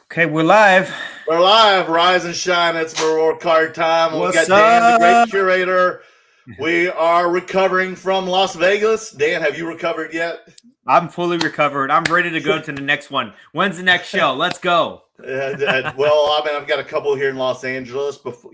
Okay, we're live. We're live. Rise and shine. It's Maror Card time. What's We got Dan, the great up? curator. We are recovering from Las Vegas. Dan, have you recovered yet? I'm fully recovered. I'm ready to go to the next one. When's the next show? Let's go. Well, I mean, I've got a couple here in Los Angeles. Before,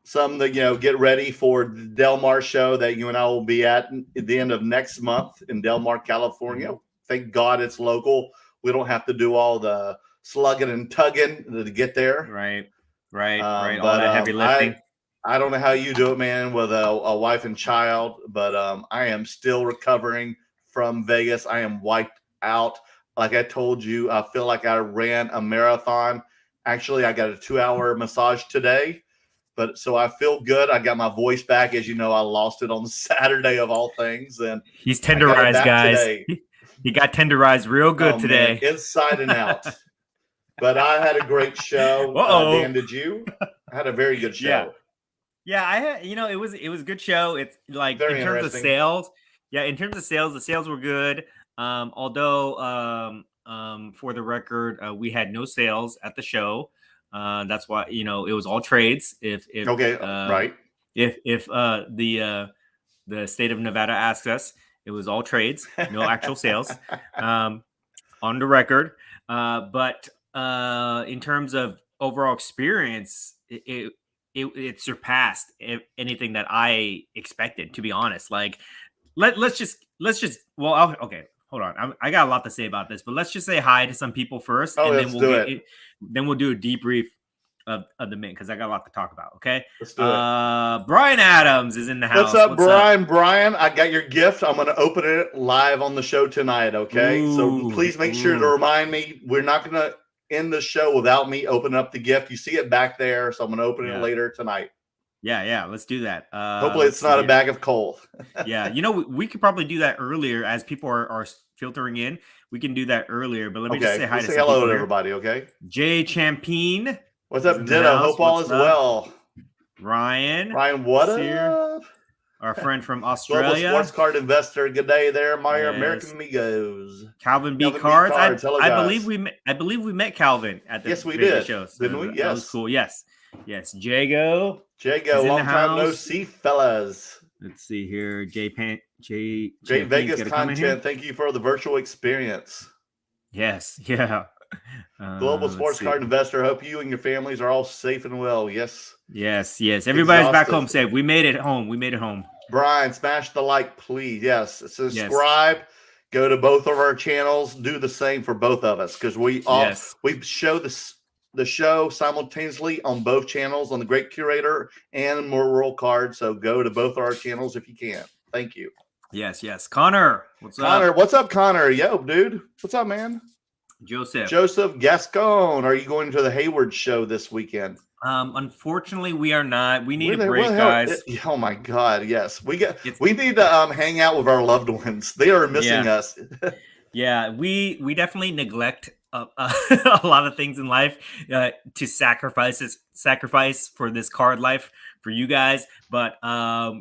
some that get ready for the Del Mar show that you and I will be at the end of next month in Del Mar, California. Thank God it's local. We don't have to do all the slugging and tugging to get there. Right. All that heavy lifting. I don't know how you do it, man, with a wife and child, but I am still recovering from Vegas. I am wiped out. Like I told you, I feel like I ran a marathon. Actually, I got a 2-hour massage today, but so I feel good. I got my voice back. As you know, I lost it on Saturday of all things. And he's tenderized, guys. He got tenderized real good today. Man, inside and out. But I had a great show. Dan, did you? I had a very good show. Yeah, I had. It was a good show. It's like Very in terms of sales. Yeah, in terms of sales, the sales were good. Although, for the record, we had no sales at the show. That's why it was all trades. If the state of Nevada asks us, it was all trades, no actual sales. On the record, but in terms of overall experience, it surpassed anything that I expected, to be honest. Like, let's just okay, hold on. I got a lot to say about this, but let's just say hi to some people first, and then we'll do a debrief of the mint, because I got a lot to talk about. Okay, let's do it. Brian Adams is in the house. What's up, Brian? Brian, I got your gift. I'm going to open it live on the show tonight. Okay, so please make sure to remind me. We're not going to end the show without me opening up the gift. You see it back there, so I'm going to open it later tonight. Yeah, let's do that. Hopefully it's not a bag of coal. Yeah, we could probably do that earlier as people are filtering in. We can do that earlier, but let me just say hi to some hello people to everybody, okay? Jay Champine. What's up, Ditto? Hope all is well. Ryan, what up? Our friend from Australia. Global sports card investor. Good day there, my American amigos. Calvin B. Cards. I believe we met Calvin at the Vegas show. So didn't we? Yes. That was cool. Yes. Jago, long time no see, fellas. Let's see here. Jay Vegas content. Thank you for the virtual experience. Yes. Yeah. Global sports card investor. Hope you and your families are all safe and well. Yes. Everybody's back home safe. We made it home. Brian, smash the like, please. Yes. Subscribe. Yes. Go to both of our channels. Do the same for both of us, because we show the show simultaneously on both channels, on the Great Curator and More World Card. So go to both of our channels if you can. Thank you. Yes. Connor, what's up, Connor? Yo, dude. What's up, man? Joseph Gascon. Are you going to the Hayward show this weekend? Unfortunately, we are not. We need a break, guys. Oh my God, yes. We need to hang out with our loved ones. They are missing us. Yeah, we definitely neglect a lot of things in life to sacrifice for this card life for you guys. But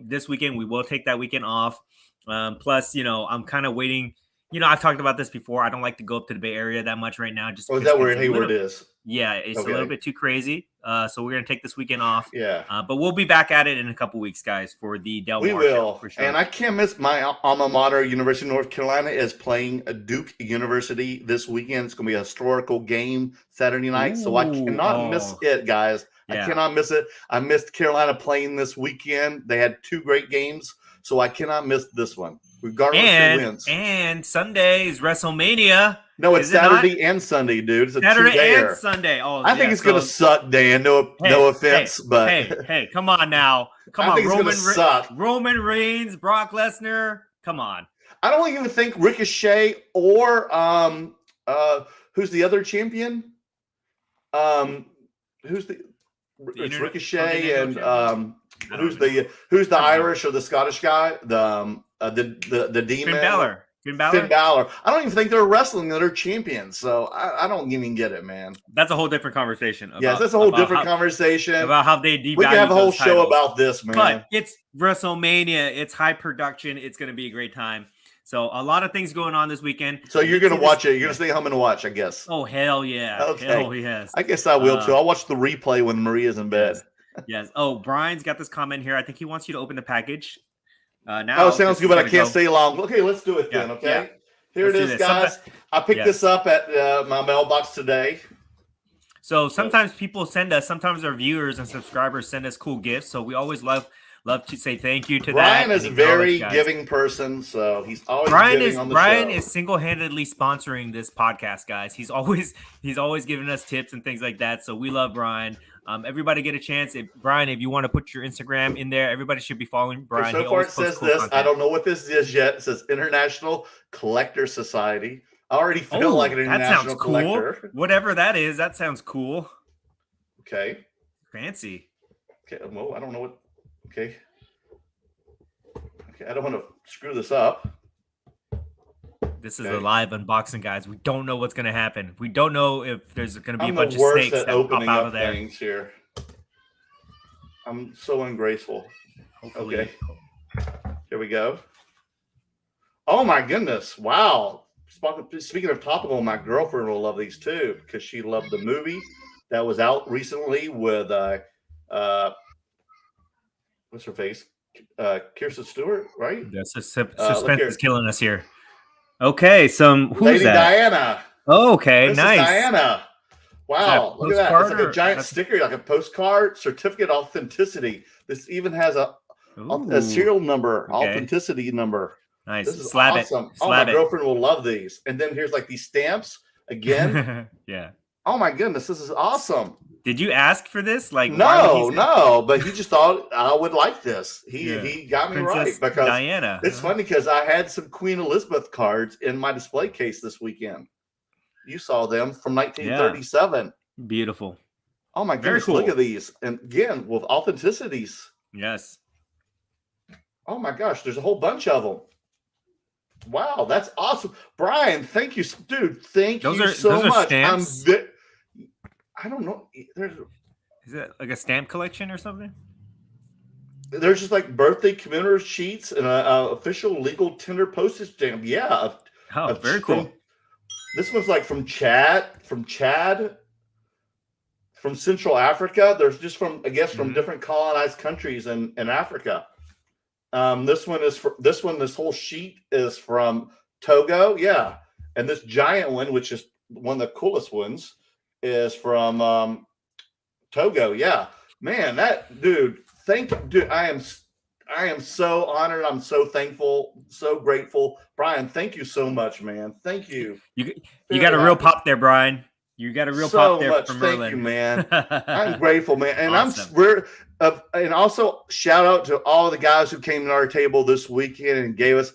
this weekend we will take that weekend off. Plus, I'm kind of waiting. I've talked about this before. I don't like to go up to the Bay Area that much right now. Just is that where Hayward is? Yeah, it's a little bit too crazy. So we're gonna take this weekend off. Yeah. But we'll be back at it in a couple weeks, guys, for the Del Mar show, for sure. And I can't miss my alma mater. University of North Carolina is playing Duke University this weekend. It's gonna be a historical game Saturday night. So I cannot miss it, guys. Yeah. I cannot miss it. I missed Carolina playing this weekend. They had 2 great games, so I cannot miss this one, regardless who wins. And Sunday is WrestleMania. No, it's Saturday and Sunday, dude. It's a Saturday and Sunday. Oh, I think it's gonna suck, Dan. No offense, but hey, come on now. I think it's gonna suck. Roman Reigns, Brock Lesnar. Come on. I don't even think Ricochet or who's the other champion? It's Ricochet and who's the Irish or the Scottish guy? The demon. Finn Balor. I don't even think they're wrestling. They're champions. So I don't even get it, man. That's a whole different conversation. Yes, that's a whole different conversation. About how they devalue. We can have a whole show about this, man. But it's WrestleMania. It's high production. It's going to be a great time. So a lot of things going on this weekend. So you're going to watch it. You're going to stay home and watch, I guess. Oh, hell yeah. Okay. Hell yes. I guess I will too. I'll watch the replay when Maria's in bed. Yes. Oh, Brian's got this comment here. I think he wants you to open the package. Now. Oh, sounds good, but I can't stay long. Okay, let's do it then, okay? Yeah. Here it is, guys. I picked this up at my mailbox today. So sometimes people sometimes our viewers and subscribers send us cool gifts. So we always love to say thank you to Brian that. Brian is a very giving person, so he's always giving on the Brian show. Is single-handedly sponsoring this podcast, guys. He's always giving us tips and things like that. So we love Brian. Everybody get a chance. Brian, if you want to put your Instagram in there, everybody should be following Brian. So far it says this. Content. I don't know what this is yet. It says International Collector Society. I already feel like an international collector. Cool. Whatever that is, that sounds cool. Okay. Fancy. Okay. Well, I don't know what. Okay. I don't want to screw this up. This is a live unboxing, guys. We don't know what's going to happen. We don't know if there's going to be a bunch of snakes that pop out of there. Things here. I'm so ungraceful. Hopefully. Okay. Here we go. Oh my goodness! Wow. Speaking of topical, my girlfriend will love these too because she loved the movie that was out recently with what's her face? Kirsten Stewart, right? Yes, suspense is killing us here. Okay, who's Lady that? Diana. Oh, okay, this nice. Is Diana. Wow, look at that. It's like a giant sticker, like a postcard, certificate authenticity. This even has a serial number, authenticity number. Nice. This is Slab awesome. It. Oh, my girlfriend will love these. And then here's like these stamps again. Yeah. Oh my goodness, this is awesome. Did you ask for this? Like no, but he just thought I would like this. He got me Princess right because Diana. It's funny because I had some Queen Elizabeth cards in my display case this weekend. You saw them from 1937. Yeah. Beautiful. Oh my goodness, cool. Look at these. And again, with authenticities. Yes. Oh my gosh, there's a whole bunch of them. Wow, that's awesome. Brian, thank you. Dude, thank you so much. Stamps? I don't know. Is it like a stamp collection or something? There's just like birthday commemorative sheets and an official legal tender postage stamp. Yeah. Oh, very cool. This one's like from Chad, from Central Africa. There's just from different colonized countries in Africa. This whole sheet is from Togo. Yeah. And this giant one, which is one of the coolest ones, is from Togo. Yeah, man, I am so honored. I'm so thankful, so grateful. Brian, thank you so much, man. Thank you. You got a real pop there, Brian. You got a real pop there from Merlin. Thank you, man. I'm grateful, man. And awesome. And also shout out to all the guys who came to our table this weekend and gave us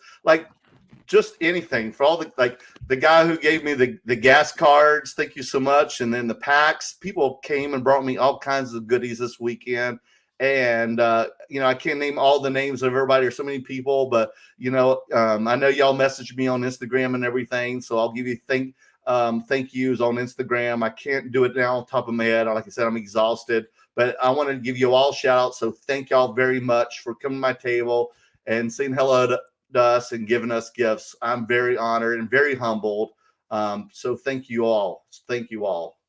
just anything for all the guy who gave me the gas cards. Thank you so much. And then the packs, people came and brought me all kinds of goodies this weekend. And, I can't name all the names of everybody or so many people, but, I know y'all messaged me on Instagram and everything. So I'll give you thank yous on Instagram. I can't do it now on top of my head. Like I said, I'm exhausted, but I want to give you all shout out. So thank y'all very much for coming to my table and saying hello to us and giving us gifts. I'm very honored and very humbled. So thank you all. Thank you all.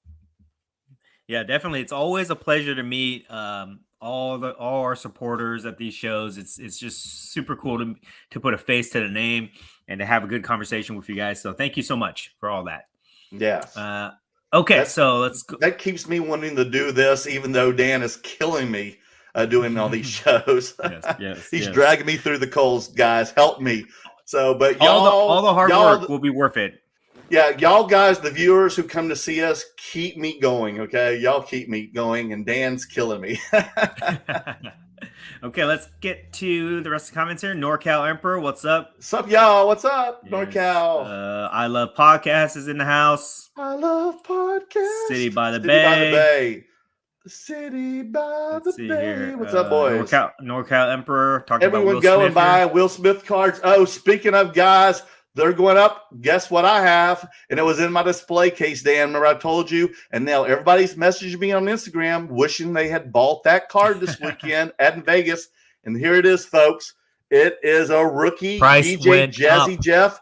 Yeah, definitely. It's always a pleasure to meet all our supporters at these shows. It's just super cool to put a face to the name and to have a good conversation with you guys. So thank you so much for all that. Yeah. Okay, so let's go. That keeps me wanting to do this, even though Dan is killing me doing all these shows. Yes. He's dragging me through the coals, guys. Help me. So, but y'all, all the hard work will be worth it. Yeah, y'all guys, the viewers who come to see us, keep me going, okay? Y'all keep me going, and Dan's killing me. Okay, let's get to the rest of the comments here. NorCal Emperor, what's up? What's up, y'all? What's up, yes. NorCal? I Love Podcasts is in the house. I love podcasts. City by the Bay. The City by the Bay. Here. What's up, boys? NorCal Emperor. Talking Everyone about Will go and buy Will Smith cards. Oh, speaking of guys, they're going up. Guess what I have? And it was in my display case, Dan. Remember I told you? And now everybody's messaging me on Instagram wishing they had bought that card this weekend in Vegas. And here it is, folks. It is a rookie. Price DJ went Jazzy up. Jeff.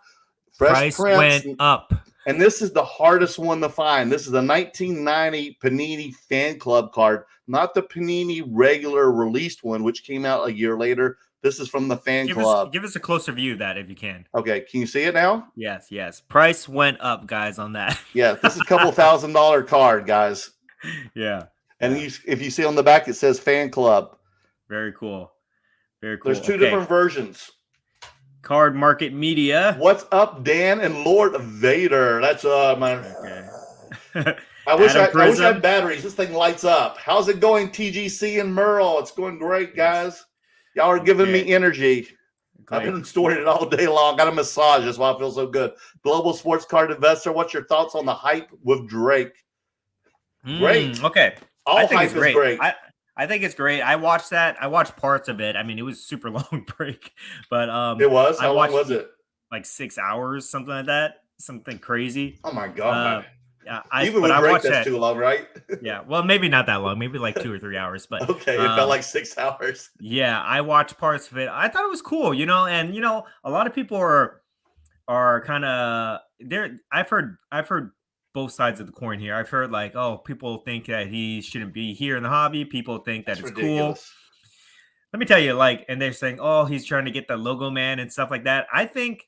Fresh Price Prince. went up. And this is the hardest one to find. This is a 1990 Panini Fan Club card, not the Panini regular released one, which came out a year later. This is from the Fan Club. Give us a closer view of that if you can. Okay, can you see it now? Yes. Price went up, guys, on that. Yeah, this is a couple $1,000 card, guys. Yeah. And if you see on the back, it says Fan Club. Very cool. Very cool. There's two different versions. Card Market Media. What's up, Dan and Lord Vader? That's man. Okay. I wish I had batteries. This thing lights up. How's it going, TGC and Merle? It's going great, guys. Y'all are giving me energy. I've been storing it all day long. Got a massage. That's why I feel so good. Global Sports Card Investor. What's your thoughts on the hype with Drake? Great. Okay. I think it's great. I think it's great. I watched that. I watched parts of it. I mean, it was a super long break, but it was. How long was it? Like 6 hours, something like that. Something crazy. Oh my god! Yeah, even with break, that's too long, right? Yeah. Well, maybe not that long. Maybe like 2 or 3 hours. But okay, it felt like 6 hours. Yeah, I watched parts of it. I thought it was cool, and a lot of people are kind of there. I've heard both sides of the coin here. I've heard like, oh, people think that he shouldn't be here in the hobby. People think that it's ridiculous. Cool. Let me tell you, and they're saying, oh, he's trying to get the logo man and stuff like that. I think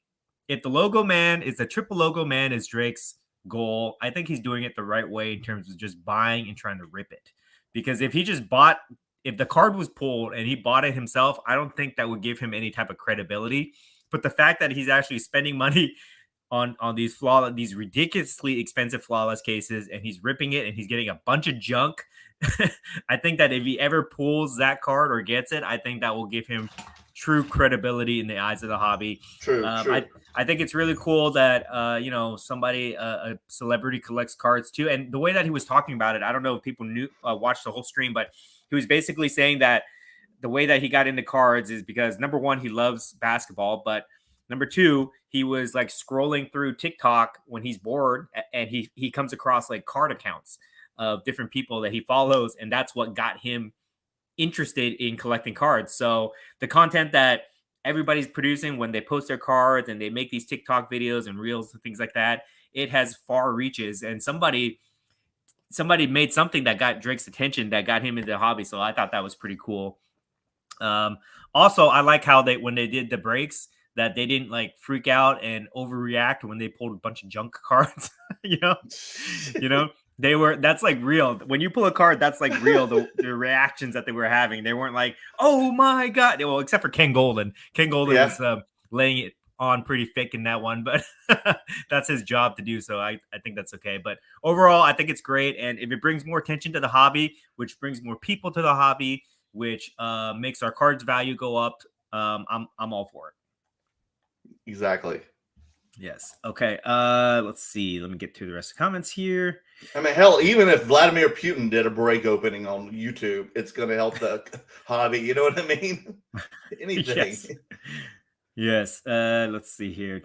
if the logo man is the triple logo man is Drake's goal, I think he's doing it the right way in terms of just buying and trying to rip it. Because if the card was pulled and he bought it himself, I don't think that would give him any type of credibility. But the fact that he's actually spending money on these ridiculously expensive flawless cases, and he's ripping it and he's getting a bunch of junk. I think that if he ever pulls that card or gets it, I think that will give him true credibility in the eyes of the hobby. True. I think it's really cool that somebody a celebrity collects cards too. And the way that he was talking about it, I don't know if people watched the whole stream, but he was basically saying that the way that he got into cards is because number one, he loves basketball, but number two, he was like scrolling through TikTok when he's bored, and he comes across like card accounts of different people that he follows, and that's what got him interested in collecting cards. So the content that everybody's producing when they post their cards and they make these TikTok videos and reels and things like that, it has far reaches, and somebody made something that got Drake's attention that got him into the hobby. So I thought that was pretty cool. Also, I like how when they did the breaks, that they didn't like freak out and overreact when they pulled a bunch of junk cards. That's like real. When you pull a card, that's like real. The reactions that they were having, they weren't like, oh my god. Well, except for Ken Golden. Ken Golden was laying it on pretty thick in that one, but that's his job to do. So I think that's okay. But overall, I think it's great. And if it brings more attention to the hobby, which brings more people to the hobby, which makes our cards value go up, I'm all for it. Exactly. Yes. Okay. Let's see. Let me get to the rest of the comments here. I mean, hell, even if Vladimir Putin did a break opening on YouTube, it's going to help the hobby. You know what I mean? Anything. Yes. Let's see here.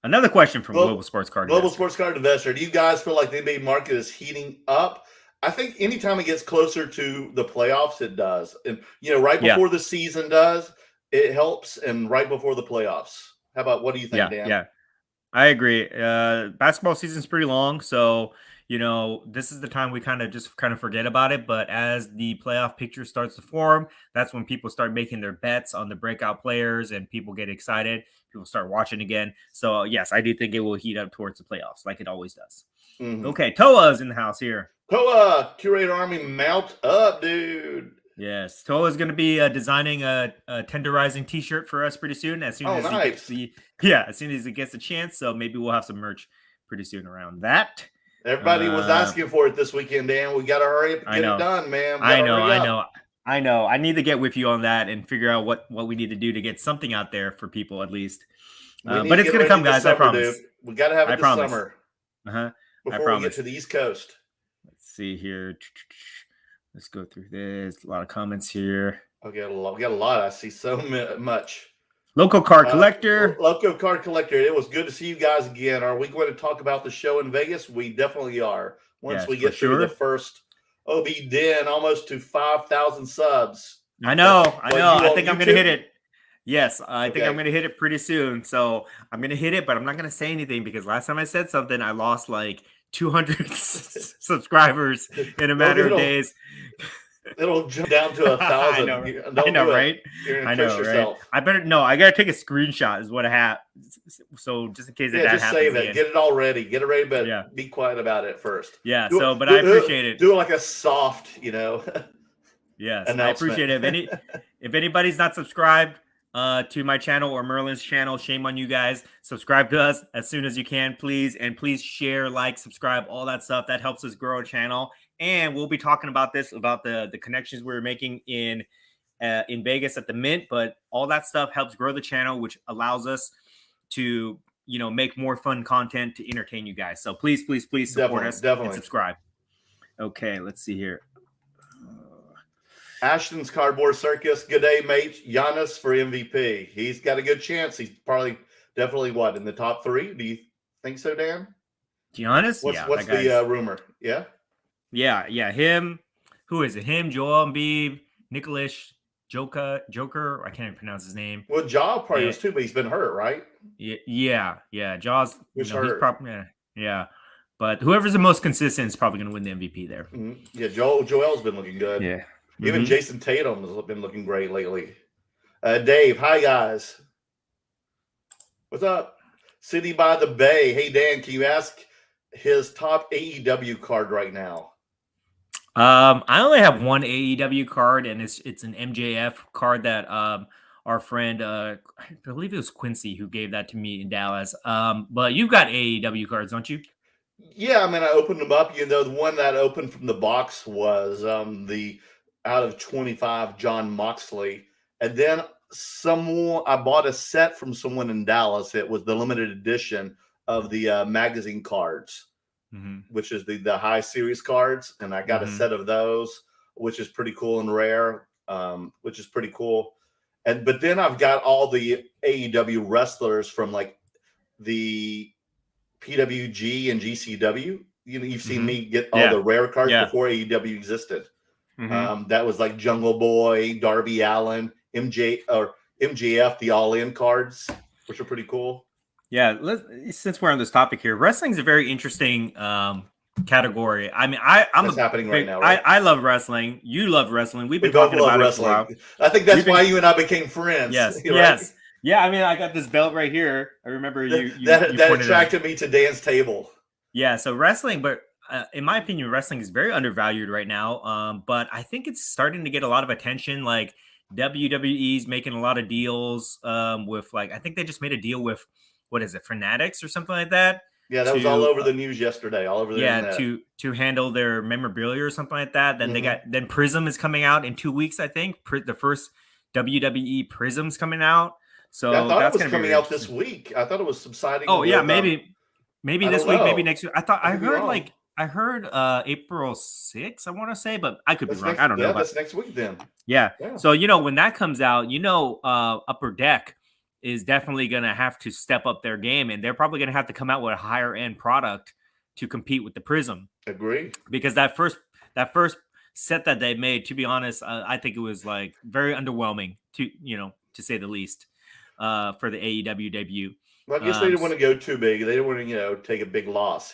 Another question from Global Sports Card. Global Sports Card Investor. Do you guys feel like the NBA market is heating up? I think anytime it gets closer to the playoffs, it does. And, right before the season does, it helps. And right before the playoffs. How about, what do you think, Dan? Yeah, I agree. Basketball season's pretty long, so this is the time we kind of forget about it. But as the playoff picture starts to form, that's when people start making their bets on the breakout players, and people get excited. People start watching again. So yes, I do think it will heat up towards the playoffs, like it always does. Mm-hmm. Okay, Toa's in the house here. Toa, Curator Army, mount up, dude. Yes, Toa is going to be designing a tenderizing T-shirt for us pretty soon. As soon as he gets the chance, so maybe we'll have some merch pretty soon around that. Everybody was asking for it this weekend, Dan. We got to hurry up and get it done, man. I know. I need to get with you on that and figure out what we need to do to get something out there for people at least. But it's going to come, guys. Summer, I promise. Dude. We got to have it this summer. Before we get to the East Coast. Let's see here. Let's go through this. A lot of comments here. We got a lot. I see so much. Local card collector. Local card collector. It was good to see you guys again. Are we going to talk about the show in Vegas? We definitely are. Once we get through the first OB Den, almost to 5,000 subs. I know. I think I'm going to hit it. Yes, I think I'm Okay. going to hit it pretty soon. So I'm going to hit it, but I'm not going to say anything because last time I said something, I lost like 200 subscribers in a Well, matter of days. it'll jump down to I 1,000. know, I Don't know, do it. right? You're gonna I curse know, right? yourself. I better no. I gotta take a screenshot. Is what I have. So just in case Yeah, that just happens save it. again. Get it all ready. Get it ready, but Yeah, be quiet about it first. yeah. Do So, but I do appreciate it. do it like a soft, Yes, I announcement. appreciate it. If anybody's not subscribed to my channel or Merlin's channel, shame on you guys. Subscribe to us as soon as you can, please, and please share, like, subscribe, all that stuff. That helps us grow a channel. And we'll be talking about this about the connections we're making in Vegas at the Mint, but all that stuff helps grow the channel, which allows us to make more fun content to entertain you guys. So please, please, please support us and Definitely. subscribe. Okay, let's see here. Ashton's Cardboard Circus. Good day, mate. Giannis for MVP. He's got a good chance. He's probably definitely what in the top 3. Do you think so, Dan? Giannis? What's the rumor? Yeah. Yeah. Him. Who is it? Him, Joel Embiid, Nicholas Joker. I can't even pronounce his name. Well, Ja probably was too, but he's been hurt, right? Yeah. Jaws. Which he's hurt. probably yeah. But whoever's the most consistent is probably going to win the MVP there. Mm-hmm. Yeah, Joel's been looking good. Yeah. Even Jason Tatum has been looking great lately. Dave, hi guys. What's up? City by the Bay. Hey Dan, can you ask his top AEW card right now? I only have one AEW card, and it's an MJF card that our friend I believe it was Quincy who gave that to me in Dallas. But you've got AEW cards, don't you? Yeah, I mean I opened them up. The one that opened from the box was the out of 25 John Moxley, and then I bought a set from someone in Dallas. It was the limited edition of the magazine cards. Which is the high series cards, and I got a set of those, which is pretty cool and rare, which is pretty cool. But then I've got all the AEW wrestlers from like the PWG and GCW. You've seen me get all the rare cards before AEW existed. That was like Jungle Boy, Darby Allin, MJF, the All In cards, which are pretty cool. Yeah, since we're on this topic here, wrestling's a very interesting category. I mean, I'm happening right now. Right? I love wrestling. You love wrestling. We've been both talking love about wrestling. It for a while. I think that's why you and I became friends. Yes, right? yes, yeah. I mean, I got this belt right here. I remember that attracted me to Dan's table. Yeah, so wrestling, but in my opinion, wrestling is very undervalued right now. But I think it's starting to get a lot of attention. Like WWE's making a lot of deals with I think they just made a deal with. What is it, Fanatics or something like that? Yeah, that was all over the news yesterday, all over the internet. to handle their memorabilia or something like that. Then then Prism is coming out in 2 weeks, I think. The first WWE Prism's coming out. So I thought that's it was coming out this week. I thought it was subsiding. Oh yeah, maybe this week, maybe next week. I heard April 6th, I want to say, but I could be wrong. I don't know. That's next week then. Yeah. So when that comes out, Upper Deck is definitely going to have to step up their game, and they're probably going to have to come out with a higher end product to compete with the Prism. Agree. Because that first set that they made, to be honest, I think it was like very underwhelming to say the least for the AEW debut. Well, I guess they didn't want to go too big. They didn't want to, take a big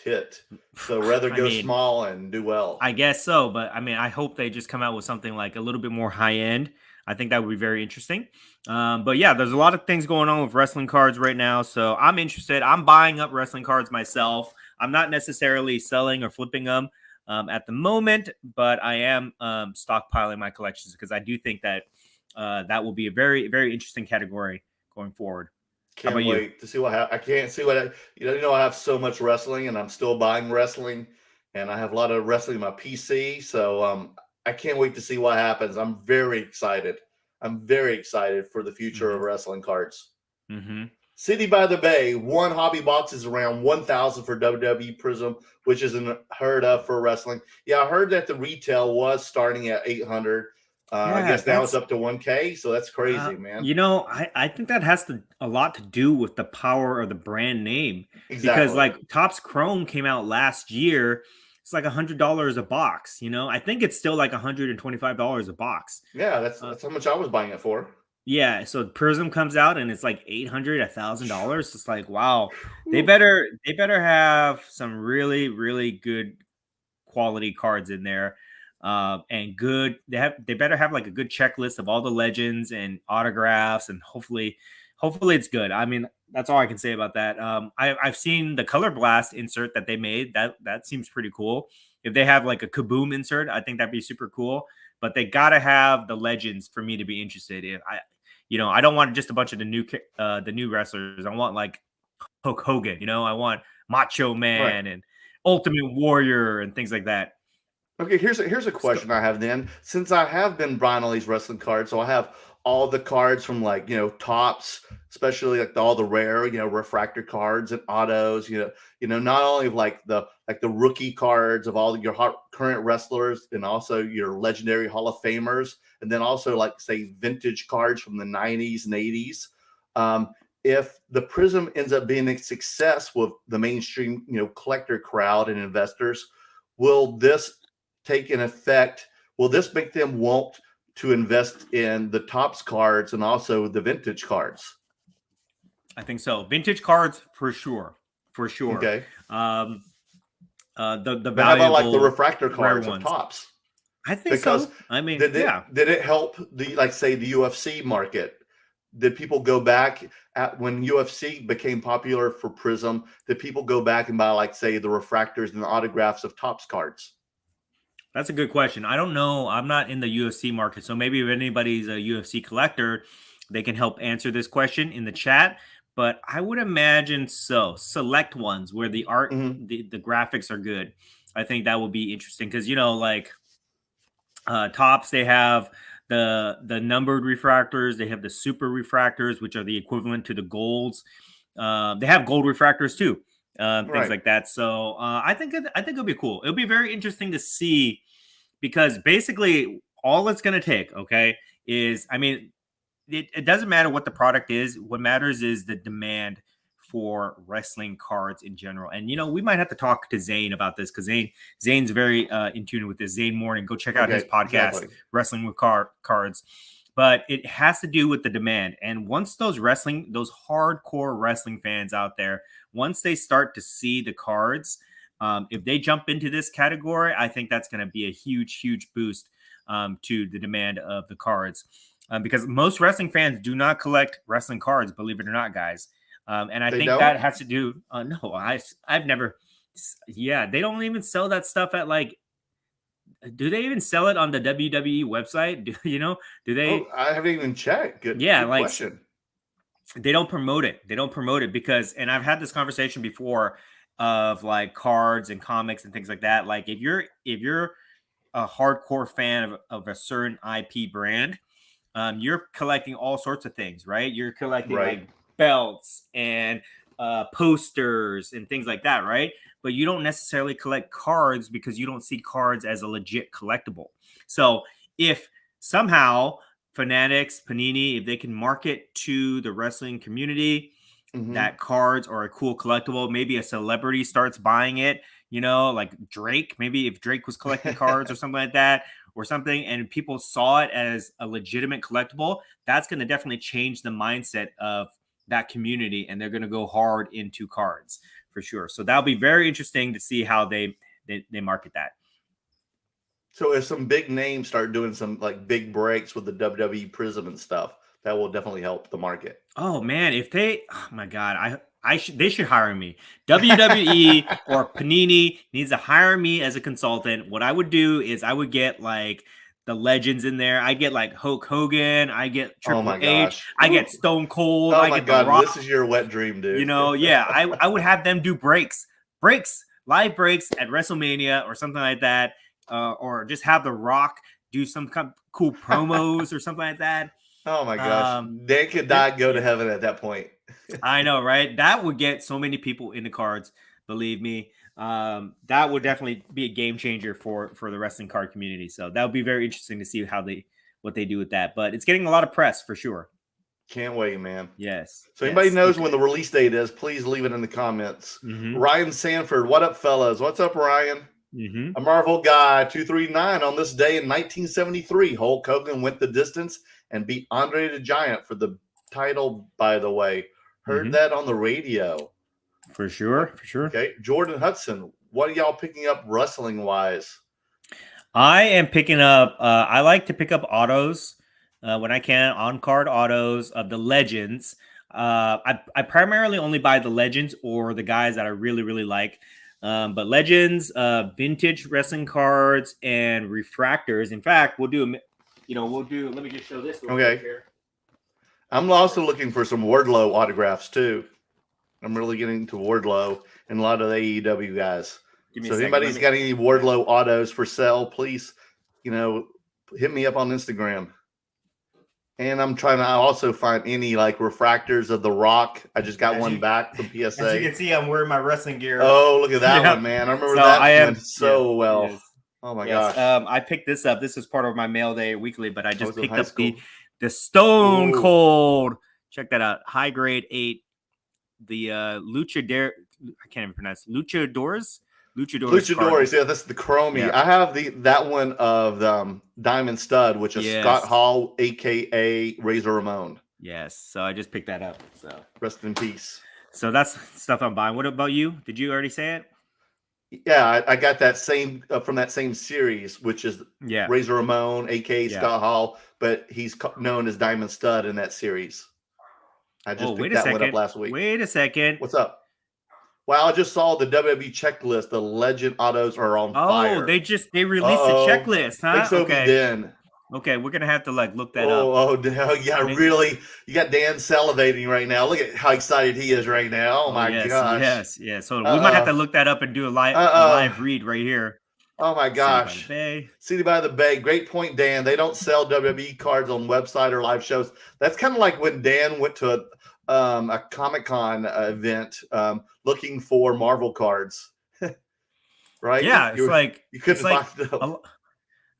hit. So rather go small and do well. I guess so, but I mean, I hope they just come out with something like a little bit more high end. I think that would be very interesting. But yeah, there's a lot of things going on with wrestling cards right now. So I'm interested. I'm buying up wrestling cards myself. I'm not necessarily selling or flipping them at the moment, but I am stockpiling my collections because I do think that that will be a very, very interesting category going forward. Can't wait to see what happens. I can't see what I have so much wrestling, and I'm still buying wrestling, and I have a lot of wrestling on my PC. So I can't wait to see what happens. I'm very excited. I'm very excited for the future of wrestling cards. City by the Bay, one hobby box is around 1,000 for WWE Prism, which isn't heard of for wrestling. Yeah, I heard that the retail was starting at 800. I guess now it's up to 1K, so that's crazy, man. I think that has a lot to do with the power of the brand name. Exactly. Because like Topps Chrome came out last year. It's like $100 a box. I think it's still like $125 a box. Yeah, that's how much I was buying it for. Yeah, so Prism comes out and it's like 800, $1,000. It's like, wow, Whew. they better have some really, really good quality cards in there. And good, they better have like a good checklist of all the legends and autographs, and hopefully it's good. I mean, that's all I can say about that. I've seen the Color Blast insert that they made. That seems pretty cool. If they have like a Kaboom insert, I think that'd be super cool. But they gotta have the legends for me to be interested in. I don't want just a bunch of the new wrestlers. I want like Hulk Hogan. I want Macho Right. Man and Ultimate Warrior and things like that. Okay, here's a So, question I have then. Since I have been buying all these wrestling cards, so I have all the cards from like tops, especially like all the rare refractor cards and autos. Not only of like the rookie cards of all your current wrestlers, and also your legendary Hall of Famers, and then also like say vintage cards from the '90s and '80s. If the Prism ends up being a success with the mainstream collector crowd and investors, will this take an effect? Will this make them want to invest in the tops cards and also the vintage cards? I think so. Vintage cards for sure, for sure. Okay. Um, the But how about like the valuable refractor rare cards of ones. tops? I think Because so. I mean, did yeah. it did it help the like say the UFC market? Did people go back at when UFC became popular for Prism? Did people go back and buy like say the refractors and the autographs of tops cards? That's a good question. I don't know. I'm not in the UFC market, so maybe if anybody's a UFC collector, they can help answer this question in the chat. But I would imagine so. Select ones where the art, Hmm. the graphics are good. I think that would be interesting because like tops, they have the numbered refractors, they have the super refractors, which are the equivalent to the golds. They have gold refractors too, things Right. like that. So I think it'll be cool. It'll be very interesting to see because basically all it's going to take, okay, is I mean it doesn't matter what the product is. What matters is the demand for wrestling cards in general. And we might have to talk to Zane about this because Zane's very in tune with this. Zane Morning, go check out his Okay. podcast, Exactly. Wrestling with Cards. But it has to do with the demand. And once those hardcore wrestling fans out there, once they start to see the cards, if they jump into this category, I think that's going to be a huge, huge boost to the demand of the cards. Because most wrestling fans do not collect wrestling cards, believe it or not, guys. And I They think that don't? has to do. No, I've never. Yeah, they don't even sell that stuff at like. Do they even sell it on the WWE website? Do Oh, they? I haven't even checked. Good Yeah, good like question. they don't promote it. They don't promote it because, and I've had this conversation before of like cards and comics and things like that. Like if you're a hardcore fan of a certain IP brand, you're collecting all sorts of things, right? You're collecting Right. like belts and posters and things like that, right? But you don't necessarily collect cards because you don't see cards as a legit collectible. So if somehow Fanatics, Panini, if they can market to the wrestling community Hmm. that cards are a cool collectible, maybe a celebrity starts buying it, like Drake, maybe if Drake was collecting cards or something like that, or something, and people saw it as a legitimate collectible, that's going to definitely change the mindset of that community, and they're going to go hard into cards for sure. So that'll be very interesting to see how they market that. So if some big names start doing some like big breaks with the WWE Prism and stuff, that will definitely help the market. Oh man, if they, oh my god, they should hire me. WWE or Panini needs to hire me as a consultant. What I would do is I would get like the legends in there. I get like Hulk Hogan, I get Oh Triple my H, gosh. I get Woo. Stone Cold, Oh I my get The God. Rock. This is your wet dream, dude. Yeah, I would have them do live breaks at WrestleMania or something like that, or just have The Rock do some kind of cool promos or something like that. Oh my gosh. Um, They could die, go to yeah, heaven at that point. I know, right? That would get so many people into cards. Believe me, that would definitely be a game changer for the wrestling card community. So that would be very interesting to see what they do with that. But it's getting a lot of press for sure. Can't wait, man. Yes, So anybody yes. knows Okay. when the release date is, please leave it in the comments. Mm-hmm. Ryan Sanford, what up, fellas? What's up, Ryan? Mm-hmm. A Marvel guy, 239. On this day in 1973, Hulk Hogan went the distance and beat Andre the Giant for the title, by the way. Heard that on the radio. For sure. Okay. Jordan Hudson, what are y'all picking up wrestling-wise? I am picking up, I like to pick up autos when I can, on-card autos of the legends. I primarily only buy the legends or the guys that I really, really like. But legends, vintage wrestling cards, and refractors. In fact, let me just show this real quick here. I'm also looking for some Wardlow autographs too. I'm really getting into Wardlow and a lot of the AEW guys. So if anybody's got any Wardlow autos for sale, please, hit me up on Instagram. And I'm trying to also find any like refractors of The Rock. I just got one back from PSA. As you can see, I'm wearing my wrestling gear. Oh, look at that one, man. I remember that one so well. Yes. Oh my gosh. I picked this up. This is part of my mail day weekly, but I just picked up the Stone Cold. Check that out. High grade 8. The Luchador. I can't even pronounce Luchadors. Luchadors, yeah, that's the Chromie. Yeah. I have that one of the Diamond Stud, which is Scott Hall, aka Razor Ramon. Yes, so I just picked that up. So rest in peace. So that's stuff I'm buying. What about you? Did you already say it? Yeah, I got that same from that same series, which is Razor Ramon, aka Scott Hall, but he's known as Diamond Stud in that series. I just picked that one up last week. Wait a second. What's up? Well, I just saw the WWE checklist. The legend autos are on fire. Oh, they released the checklist, huh? Okay, we're gonna have to look that up. Oh, yeah, really? You got Dan salivating right now. Look at how excited he is right now. Oh my gosh. Yes. So we might have to look that up and do a live read right here. Oh my gosh. City by the Bay. Great point, Dan. They don't sell WWE cards on website or live shows. That's kind of like when Dan went to a Comic-Con event looking for Marvel cards. Right? Yeah, you couldn't find them.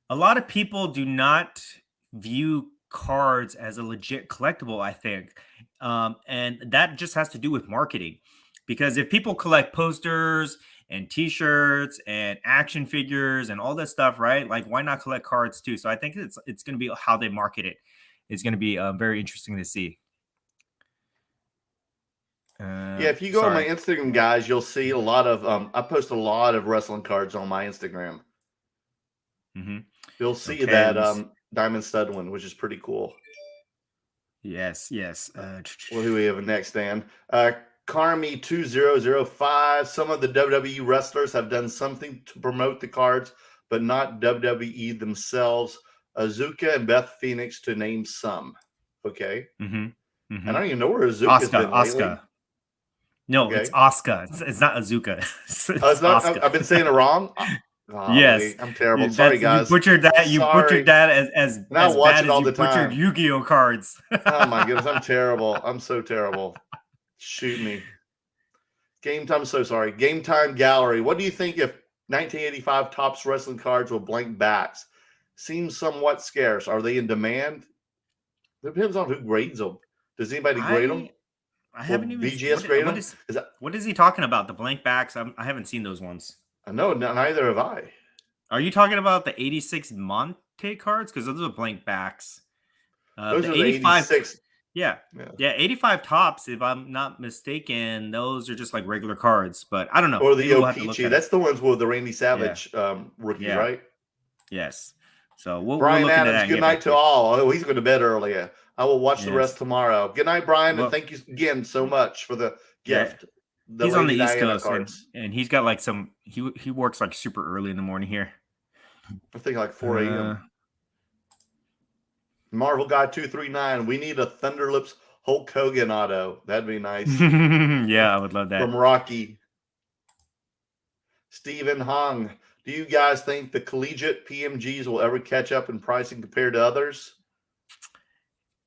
A lot of people do not view cards as a legit collectible, I think. And that just has to do with marketing. Because if people collect posters and t-shirts and action figures and all this stuff, right? Like, why not collect cards too? So I think it's going to be how they market it. It's going to be very interesting to see. If you go on my Instagram, guys, you'll see a lot of I post a lot of wrestling cards on my Instagram. You'll see that Diamond Stud one, which is pretty cool. Yes. What do we have next, Dan? Carmi 2005. Some of the WWE wrestlers have done something to promote the cards, but not WWE themselves. Azuka and Beth Phoenix, to name some. Okay. I don't even know where Azuka's been lately. No, it's Asuka. It's not Azuka. It's not. I've been saying it wrong. Yes, I'm terrible. Sorry, guys. You butchered that. You butchered that as bad as you butchered Yu-Gi-Oh cards. Oh my goodness, I'm terrible. I'm so terrible. Shoot me. Game time. I'm so sorry. Game Time Gallery. What do you think if 1985 Topps wrestling cards with blank backs? Seems somewhat scarce. Are they in demand? Depends on who grades them. Does anybody grade them? I haven't even. BGS grade them. What is he talking about? The blank backs? I haven't seen those ones. No, neither have I. Are you talking about the 86 Monte cards? Because those are blank backs. Those are the 86. Yeah, 85 Topps, if I'm not mistaken, those are just like regular cards. But I don't know. Or the Yokichi. That's the ones with the Randy Savage rookie, right? Yes. So we'll Brian look Adams, into that. good night to all. Oh, he's going to bed early. I will watch the rest tomorrow. Good night, Brian, and thank you again so much for the gift. He's on the East Coast, and he's got like some. He works like super early in the morning here. I think like 4 a.m. Marvel Guy 239. We need a Thunderlips Hulk Hogan auto. That'd be nice. Yeah, I would love that. From Rocky. Stephen Hung. Do you guys think the Collegiate PMGs will ever catch up in pricing compared to others?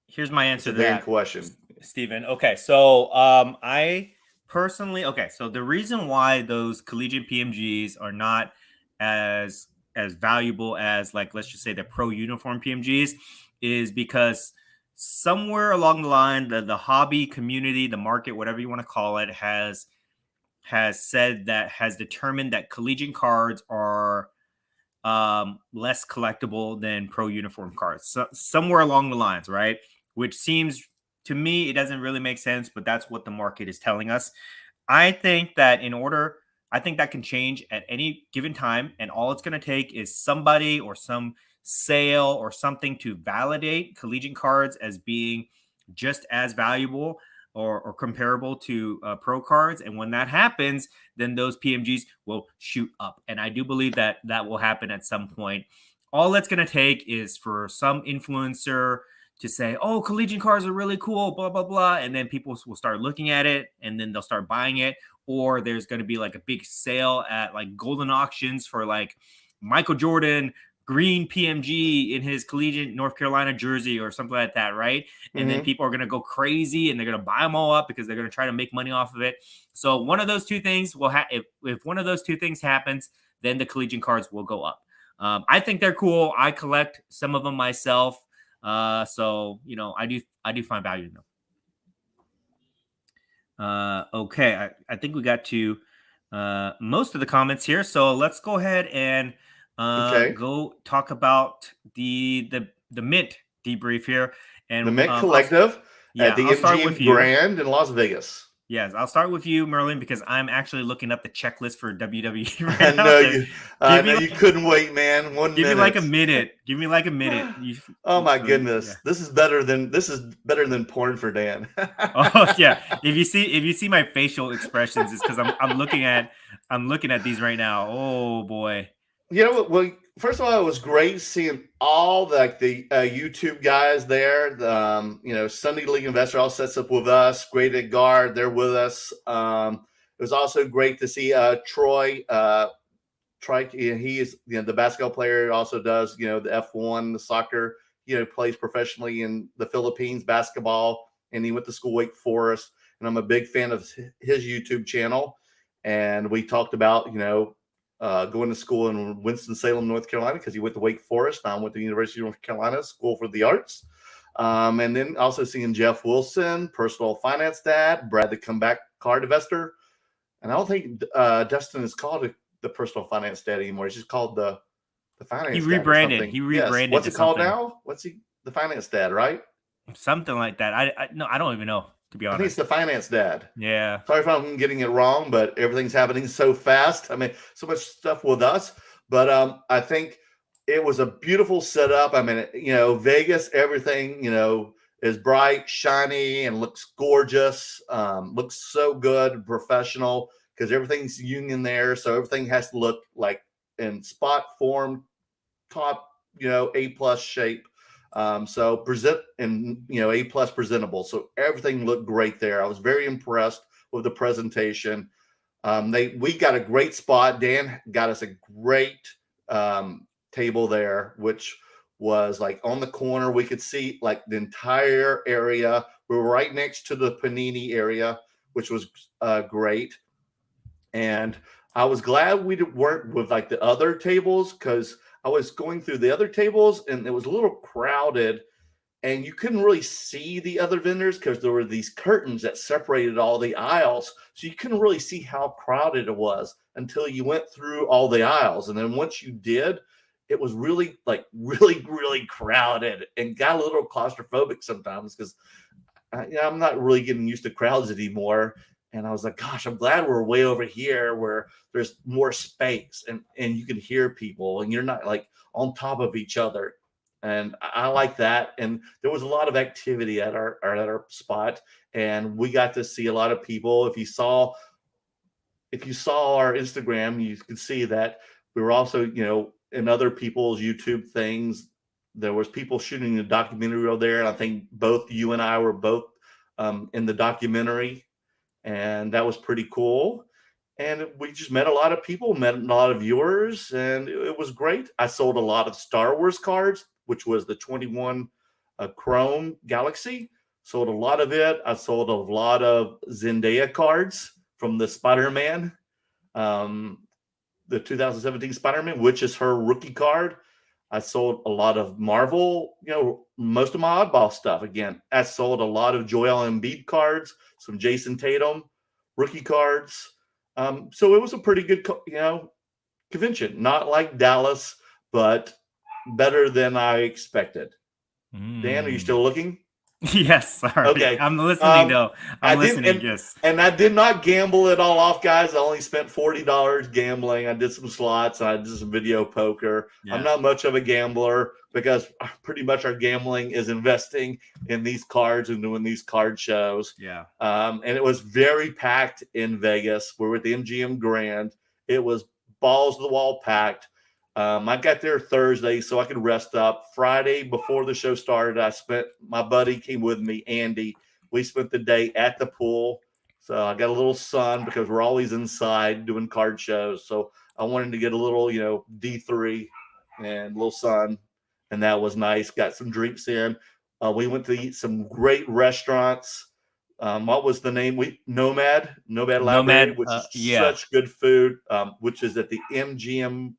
Here's my answer to that question, Stephen. Okay, so I personally, so the reason why those Collegiate PMGs are not as valuable as, like, let's just say the pro uniform PMGs is because somewhere along the line, the hobby community, the market, whatever you want to call it, has determined that collegiate cards are less collectible than pro uniform cards. So somewhere along the lines, right? Which seems to me, it doesn't really make sense, but that's what the market is telling us. I think that I think that can change at any given time. And all it's going to take is somebody or some sale or something to validate collegiate cards as being just as valuable or comparable to pro cards. And when that happens, then those PMGs will shoot up. And I do believe that that will happen at some point. All that's going to take is for some influencer to say, oh, collegiate cards are really cool, blah, blah, blah. And then people will start looking at it and then they'll start buying it. Or there's going to be like a big sale at like golden auctions for like Michael Jordan green PMG in his collegiate North Carolina jersey or something like that, right? And then people are going to go crazy and they're going to buy them all up because they're going to try to make money off of it. So one of those two things will if one of those two things happens, then the collegiate cards will go up. I think they're cool. I collect some of them myself. So you know, I do find value in them. Okay, I think we got to most of the comments here. So let's go ahead and go talk about the Mint debrief here. And the Mint Collective at the MGM Grand in Las Vegas. Yes, I'll start with you, Merlin, because I'm actually looking up the checklist for WWE right I know now. You couldn't wait, man. Give me like a minute. Give me like a minute. Oh my goodness, yeah. This is better than porn for Dan. Oh yeah. If you see my facial expressions, it's because I'm looking at these right now. Oh boy. You know what? Well, first of all, it was great seeing all the YouTube guys there. You know, Sunday League Investor all sets up with us. Great at guard, they're with us. It was also great to see Troy. Troy, he is the basketball player. Also does the F1, the soccer. Plays professionally in the Philippines basketball, and he went to school Wake Forest. And I'm a big fan of his YouTube channel. And we talked about going to school in Winston-Salem, North Carolina, because he went to Wake Forest. I went to the University of North Carolina School for the Arts. And then also seeing Jeff Wilson, personal finance dad, Brad the comeback card investor. And I don't think Dustin is called the personal finance dad anymore. He's just called the finance dad. He rebranded. Yes. What's it called now? The finance dad, right? Something like that. I don't even know, to be honest. I think it's the finance dad. Yeah. Sorry if I'm getting it wrong, but everything's happening so fast. I mean, so much stuff with us. But I think it was a beautiful setup. I mean, Vegas, everything, is bright, shiny, and looks gorgeous. Looks so good and professional because everything's union there. So everything has to look like in spot form, top, A+ shape. So present and A+ presentable. So everything looked great there. I was very impressed with the presentation. We got a great spot. Dan got us a great table there, which was like on the corner. We could see like the entire area. We were right next to the Panini area, which was great. And I was glad we weren't with like the other tables, because I was going through the other tables and it was a little crowded and you couldn't really see the other vendors because there were these curtains that separated all the aisles. So you couldn't really see how crowded it was until you went through all the aisles. And then once you did, it was really really crowded and got a little claustrophobic sometimes because I'm not really getting used to crowds anymore. And I was like, gosh, I'm glad we're way over here where there's more space and you can hear people and you're not like on top of each other. And I like that. And there was a lot of activity at our spot, and we got to see a lot of people. If you saw our Instagram, you could see that we were also, in other people's YouTube things. There was people shooting a documentary over there. And I think both you and I were both in the documentary. And that was pretty cool. And we just met a lot of people, met a lot of viewers, and it was great. I sold a lot of Star Wars cards, which was the 21 Chrome Galaxy. Sold a lot of it. I sold a lot of Zendaya cards from the Spider-Man, the 2017 Spider-Man, which is her rookie card. I sold a lot of Marvel, most of my oddball stuff. Again, I sold a lot of Joel Embiid cards, some Jason Tatum rookie cards. So it was a pretty good, convention. Not like Dallas, but better than I expected. Dan, are you still looking? Yes, sorry. Okay. I'm listening though. I'm I didn't, listening. Yes. and I did not gamble it all off, guys. I only spent $40 gambling. I did some slots and I did some video poker. Yeah. I'm not much of a gambler because pretty much our gambling is investing in these cards and doing these card shows. Yeah. And it was very packed in Vegas. We're at the MGM Grand. It was balls to the wall packed. I got there Thursday so I could rest up. Friday before the show started, my buddy came with me, Andy. We spent the day at the pool. So I got a little sun because we're always inside doing card shows. So I wanted to get a little, D3 and a little sun. And that was nice. Got some drinks in. We went to eat some great restaurants. What was the name? Nomad Library, which is such good food, which is at the MGM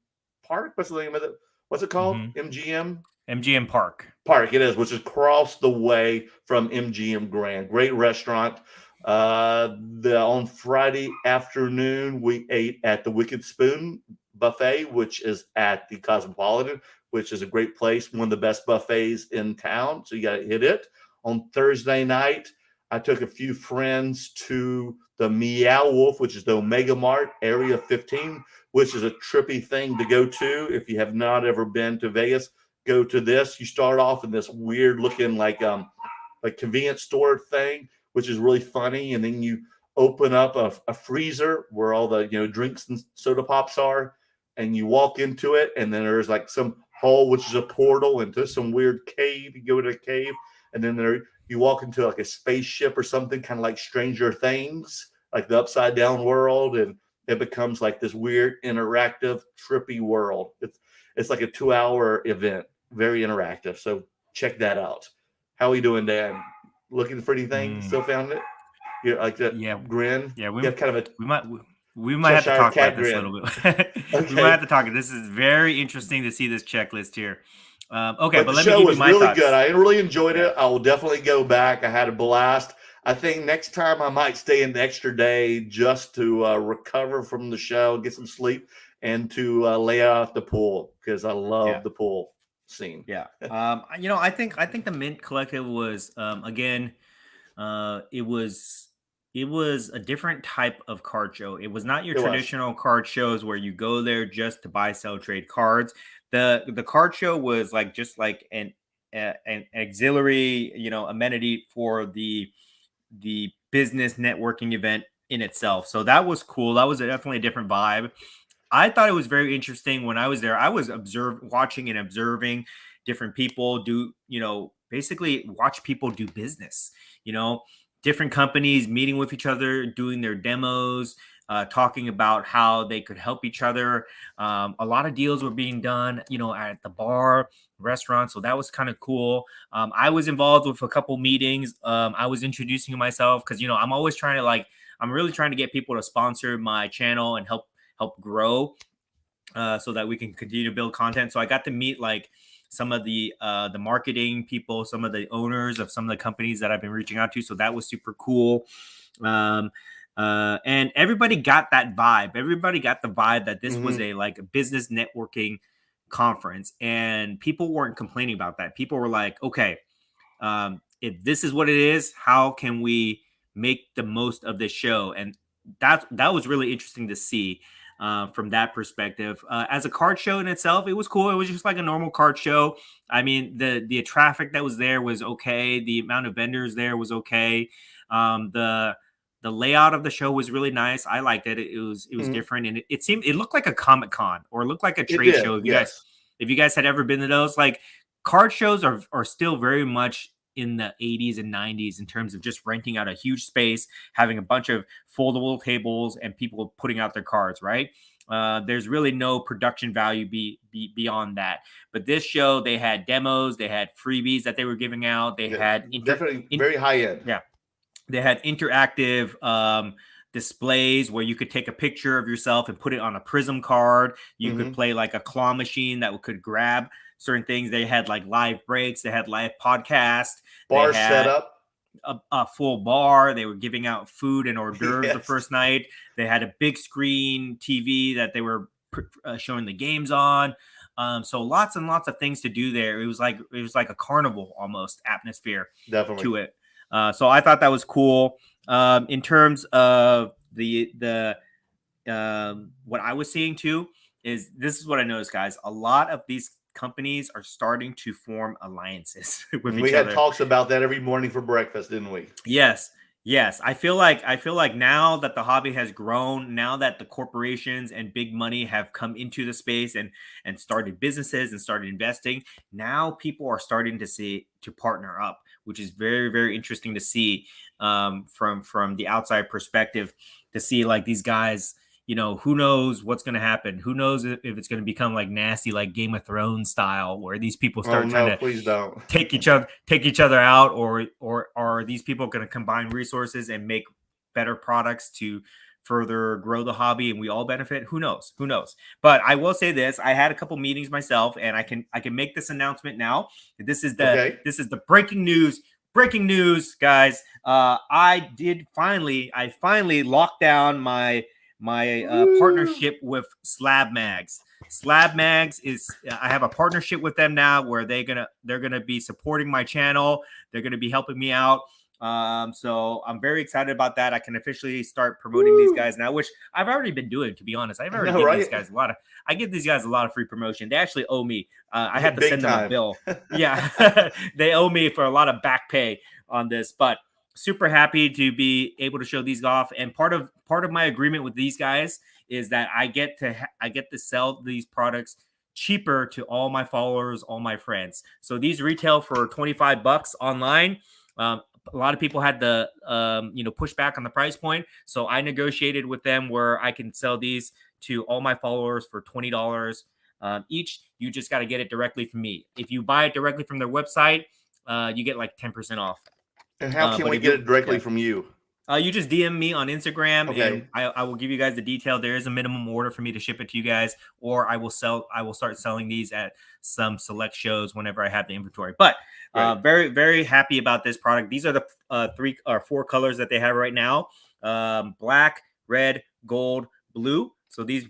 Park. What's the name of it? What's it called? MGM Park. It is, which is across the way from MGM Grand. Great restaurant. On Friday afternoon, we ate at the Wicked Spoon buffet, which is at the Cosmopolitan, which is a great place, one of the best buffets in town. So you got to hit it. On Thursday night, I took a few friends to the Meow Wolf, which is the Omega Mart, Area 15, which is a trippy thing to go to. If you have not ever been to Vegas, go to this. You start off in this weird looking like convenience store thing, which is really funny. And then you open up a freezer where all the drinks and soda pops are, and you walk into it, and then there's like some hole, which is a portal into some weird cave. You go to a cave, and then you walk into like a spaceship or something, kind of like Stranger Things, like the upside down world, and it becomes like this weird interactive trippy world. It's like a 2-hour event, very interactive. So check that out. How are you doing, Dan? Looking for anything? Still found it? You're like that grin? Yeah, we have kind of we might have to talk about this grin. a little bit. Okay. We might have to talk. This is very interesting to see this checklist here. Okay, but let me give you my thoughts. Good. I really enjoyed it. I will definitely go back. I had a blast. I think next time I might stay an extra day just to recover from the show, get some sleep, and to lay out the pool because I love the pool scene. Yeah. I think the Mint Collective was again, it was a different type of card show. It was not your traditional card shows where you go there just to buy, sell, trade cards. The card show was just like an auxiliary, amenity for the business networking event in itself. So that was cool. That was definitely a different vibe. I thought it was very interesting when I was there. I was watching and observing different people do, basically watch people do business, different companies meeting with each other, doing their demos, talking about how they could help each other. A lot of deals were being done, at the bar, restaurant. So that was kind of cool. I was involved with a couple meetings. I was introducing myself because, I'm always trying to I'm really trying to get people to sponsor my channel and help grow so that we can continue to build content. So I got to meet some of the marketing people, some of the owners of some of the companies that I've been reaching out to. So that was super cool. And everybody got that vibe. Everybody got the vibe that this was a business networking conference, and people weren't complaining about that. People were like, okay, if this is what it is, how can we make the most of this show? And that was really interesting to see from that perspective. As a card show in itself, it was cool. It was just like a normal card show. I mean, the traffic that was there was okay. The amount of vendors there was okay. The layout of the show was really nice. I liked it. It was different, and it looked like a Comic-Con or it looked like a trade show. If you guys had ever been to those, card shows are still very much in the 80s and 90s in terms of just renting out a huge space, having a bunch of foldable tables and people putting out their cards, right? There's really no production value beyond that. But this show, they had demos, they had freebies that they were giving out. They had definitely very high end. Yeah. They had interactive displays where you could take a picture of yourself and put it on a Prism card. You could play like a claw machine that could grab certain things. They had live breaks. They had live podcasts. Bar setup. A full bar. They were giving out food and hors d'oeuvres the first night. They had a big screen TV that they were showing the games on. So lots and lots of things to do there. It was like a carnival almost atmosphere Definitely. to it. So I thought that was cool. In terms of what I was seeing too is this is what I noticed, guys. A lot of these companies are starting to form alliances with We each had other. talks about that every morning for breakfast, didn't we? Yes. Yes, I feel like now that the hobby has grown, now that the corporations and big money have come into the space and started businesses and started investing, now people are starting to partner up, which is very, very interesting to see from the outside perspective, to see like these guys. Who knows what's going to happen? Who knows if it's going to become like nasty, like Game of Thrones style, where these people Oh start trying no, to please don't. take each other out, or are these people going to combine resources and make better products to further grow the hobby and we all benefit? Who knows? But I will say this: I had a couple meetings myself, and I can make this announcement now. This is Okay. the breaking news, guys. I finally locked down my partnership with Slab Mags. Slab Mags I have a partnership with them now where they're gonna be supporting my channel. They're gonna be helping me out. So I'm very excited about that. I can officially start promoting these guys now, which I've already been doing, to be honest. I've already given these guys I give these guys a lot of free promotion. They actually owe me. I had to Big send them a time. bill. Yeah, they owe me for a lot of back pay on this, but super happy to be able to show these off. And part of my agreement with these guys is that I get to sell these products cheaper to all my followers, all my friends. So these retail for $25 online. A lot of people had the push back on the price point, so I negotiated with them where I can sell these to all my followers for $20 each. You just got to get it directly from me. If you buy it directly from their website, you get like 10% off. And how can we get it directly from you? You just DM me on Instagram, Okay. and I will give you guys the detail. There is a minimum order for me to ship it to you guys, or I will start selling these at some select shows whenever I have the inventory. But very, very happy about this product. These are the 3 or 4 colors that they have right now: black, red, gold, blue. So these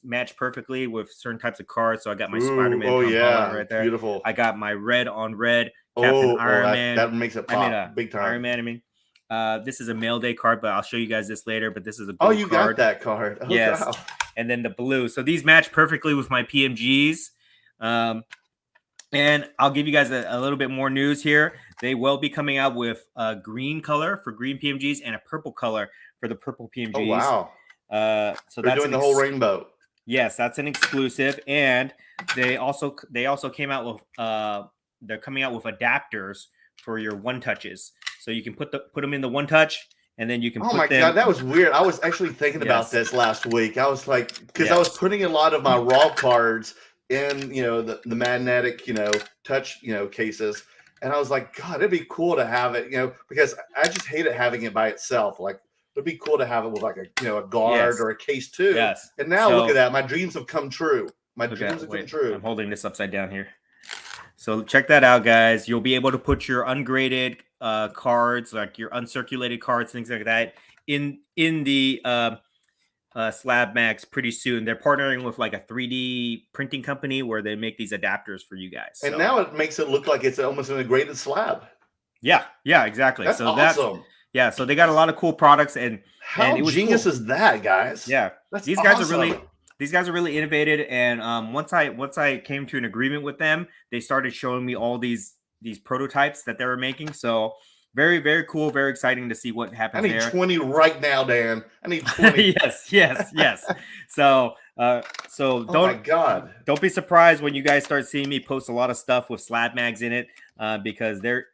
match perfectly with certain types of cards. So I got my Spider-Man Tom Holland right there. Beautiful. I got my red on red Captain Iron Man. That makes it pop big time. Iron Man. This is a mail day card, but I'll show you guys this later. But this is a gold card. got that card. Oh, yes. Wow. And then the blue. So these match perfectly with my PMGs. And I'll give you guys a little bit more news here. They will be coming out with a green color for green PMGs and a purple color for the purple PMGs. Oh, wow. So they're doing the whole rainbow. Yes, that's an exclusive. And they also came out with they're coming out with adapters for your one touches. So you can put them in the one touch, and then you can. Oh my God, that was weird. I was actually thinking about this last week. I was like, because I was putting a lot of my raw cards in, the magnetic, touch, cases, and I was like, God, it'd be cool to have it, because I just hate it having it by itself. Like, it'd be cool to have it with like a guard or a case too. Yes. And now look at that. My dreams have come true. My dreams have come true. I'm holding this upside down here. So check that out, guys. You'll be able to put your ungraded cards, like your uncirculated cards, things like that, in the Slab Max pretty soon. They're partnering with like a 3D printing company where they make these adapters for you guys. And now it makes it look like it's almost an integrated slab. Yeah, exactly. That's awesome. So they got a lot of cool products, and how genius is that, guys? Yeah, these guys are really innovative. And once I came to an agreement with them, they started showing me all these prototypes that they were making. So very, very cool, very exciting to see what happens there. I need 20 right now, Dan. I need 20. yes. So don't be surprised when you guys start seeing me post a lot of stuff with Slab Mags in it, because they're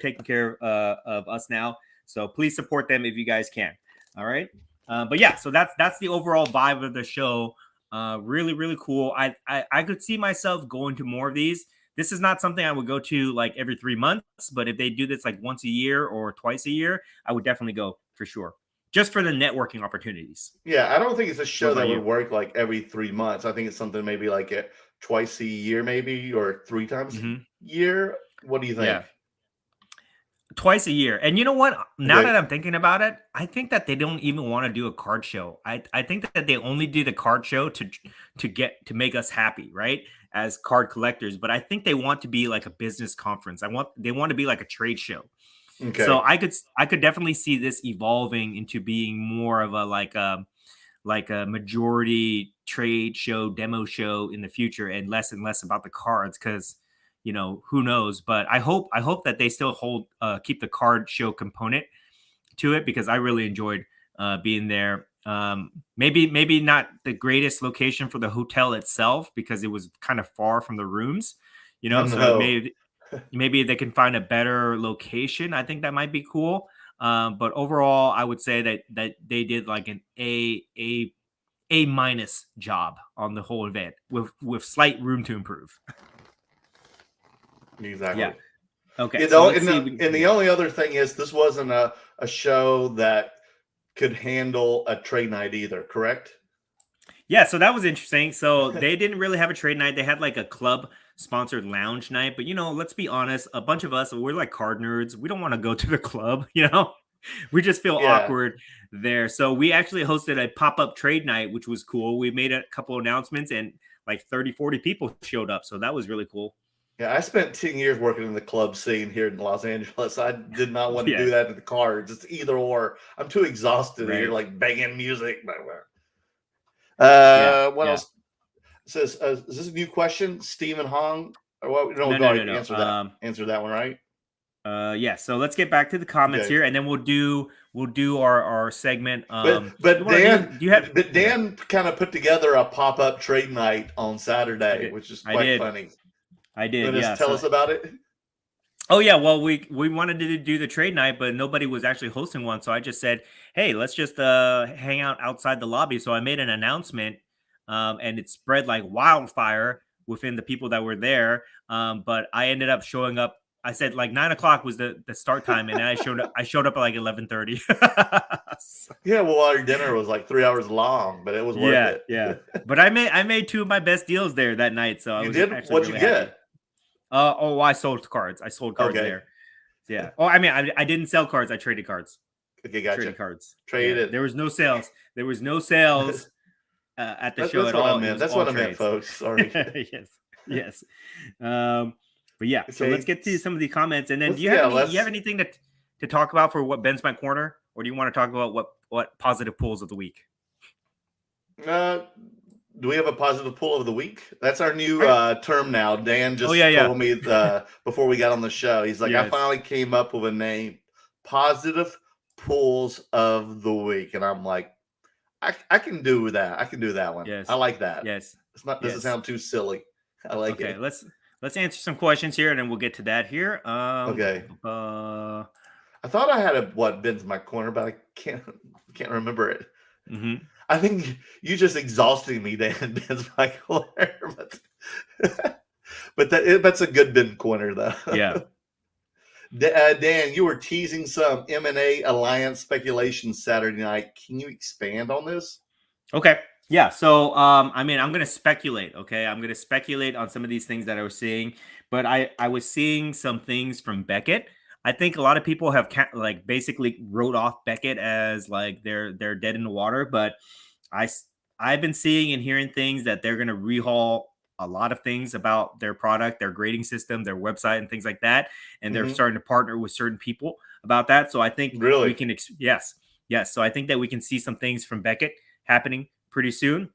taking care of us now. So please support them if you guys can. All right. But yeah, so that's the overall vibe of the show. Really, really cool. I could see myself going to more of these. This is not something I would go to like every 3 months, but if they do this like once a year or twice a year, I would definitely go for sure. Just for the networking opportunities. Yeah, I don't think it's a show that would work like every 3 months. I think it's something maybe like twice a year, maybe, or 3 times a year. What do you think? Yeah. twice a year. And you know what? Now Okay. that I'm thinking about it, I think that they don't even want to do a card show. I think that they only do the card show to make us happy, right? As card collectors. But I think they want to be like a business conference. They want to be like a trade show. So Okay. I could definitely see this evolving into being more of a like a majority trade show, demo show in the future, and less about the cards, because who knows. But I hope that they still keep the card show component to it, because I really enjoyed being there. Maybe not the greatest location for the hotel itself, because it was kind of far from the rooms, I so know. maybe they can find a better location. I think that might be cool. But overall, I would say that they did like an A minus job on the whole event, with slight room to improve. Exactly. Yeah. Okay. You So know, let's see. and the only other thing is this wasn't a show that could handle a trade night either, correct? Yeah. So that was interesting. So they didn't really have a trade night. They had like a club sponsored lounge night. But let's be honest. A bunch of us, we're like card nerds. We don't want to go to the club. We just feel Yeah. awkward there. So we actually hosted a pop up trade night, which was cool. We made a couple announcements, and like 30, 40 people showed up. So that was really cool. Yeah, I spent 10 years working in the club scene here in Los Angeles. I did not want to do Yes. that in the cards. It's either or. I'm too exhausted to hear Right. like banging music. Yeah. What Yeah. else? It says, is this a new question? Stephen Hong? Or what? No, No, go no, no, ahead. no. Answer that one, right? Yeah. So let's get back to the comments Okay. here, and then we'll do our segment. But Dan, Do you have? but Yeah, Dan kind of put together a pop-up trade night on I Saturday, did. which is I quite did. funny. I You did. want to Yeah. tell So us about it? oh yeah, well we wanted to do the trade night, but nobody was actually hosting one. So I just said, hey, let's just hang out outside the lobby. So I made an announcement, and it spread like wildfire within the people that were there. But I ended up showing up. I said like 9 o'clock was the start time, and I showed up at like 11:30. Yeah, well, our dinner was like 3 hours long, but it was worth Yeah, it. yeah. But I made two of my best deals there that night, so I You was did? actually What'd you really happy. get? I sold cards. I sold cards Okay. there. Yeah. Oh, I mean, I didn't sell cards. I traded cards. Okay, I gotcha. traded cards. Yeah. Traded. There was no sales. There was no sales at the show That's at what I all. It meant. was That's all what I meant, trades. folks. Sorry. Yes. Yes. But yeah. So let's Okay. get to some of the comments, and then Let's do you have yeah, any? You have let's anything to talk about for what bends my corner, or do you want to talk about what positive pulls of the week? uh do we have a positive pull of the week? That's our new I, term now. Dan oh yeah, just yeah. told me before we got on the show. He's like, I Yes. finally came up with a name. Positive pulls of the week. And I'm like, I can do that. I can do that one. I Yes. like that. Yes. It's not doesn't Yes. sound too silly. I like Okay. it. Let's answer some questions here, and then we'll get to that here. Okay. Uh, I thought I had a what bends my corner, but I can't remember it. mhm. I think you just exhausting me, Dan. Bends my corner, but that's a good bend corner though. Yeah. Dan, you were teasing some M&A alliance speculation Saturday night. Can you expand on this? Okay. Yeah. So, I mean, I'm going to speculate. Okay. I'm going to speculate on some of these things that I was seeing, but I was seeing some things from Beckett. I think a lot of people have like basically wrote off Beckett as like they're dead in the water, but I s- I've been seeing and hearing things that they're going to rehaul a lot of things about their product, their grading system, their website, and things like that, and they're Hmm. starting to partner with certain people about that. So I think we Really? can, yes, yes. So I think that we can see some things from Beckett happening pretty soon.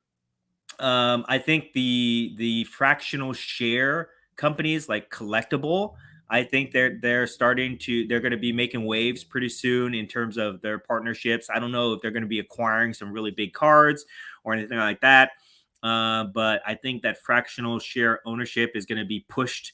I think the fractional share companies like Collectible, I think they're going to be making waves pretty soon in terms of their partnerships. I don't know if they're going to be acquiring some really big cards or anything like that. But I think that fractional share ownership is going to be pushed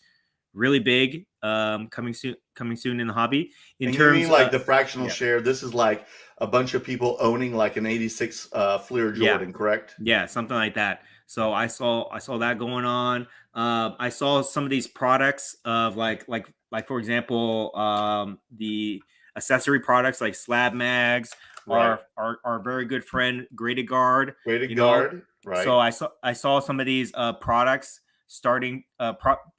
really big, coming soon in the hobby in And you terms mean like of, the fractional yeah, share? This is like a bunch of people owning like an 86 Fleer yeah. Jordan, correct? Yeah, something like that. So I saw that going on. I saw some of these products of like for example, the accessory products like Slab Mags Right. are our very good friend Graded Guard. Rated You know, guard, so right? I saw some of these products starting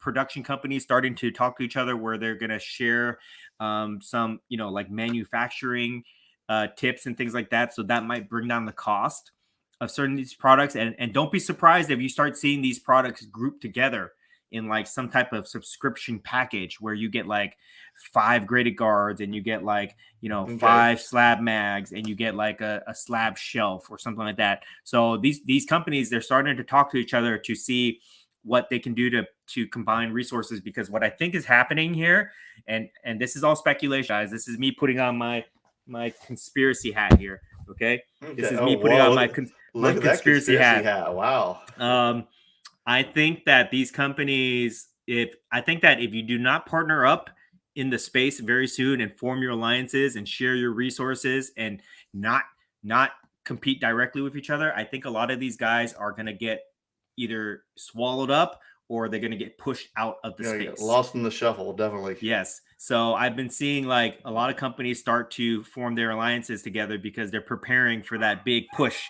production companies starting to talk to each other where they're going to share some, like manufacturing tips and things like that. So that might bring down the cost of certain of these products. And don't be surprised if you start seeing these products grouped together in like some type of subscription package where you get like 5 graded guards and you get like, Okay. 5 slab mags and you get like a slab shelf or something like that. So these companies, they're starting to talk to each other to see what they can do to combine resources, because what I think is happening here, and this is all speculation, guys. This is me putting on my conspiracy hat here. Okay. This is me putting on my conspiracy hat. Wow. I think that these companies, if you do not partner up in the space very soon and form your alliances and share your resources and not compete directly with each other, I think a lot of these guys are going to get either swallowed up or they're going to get pushed out of the space. Lost in the shuffle, definitely. Yes. So I've been seeing like a lot of companies start to form their alliances together because they're preparing for that big push.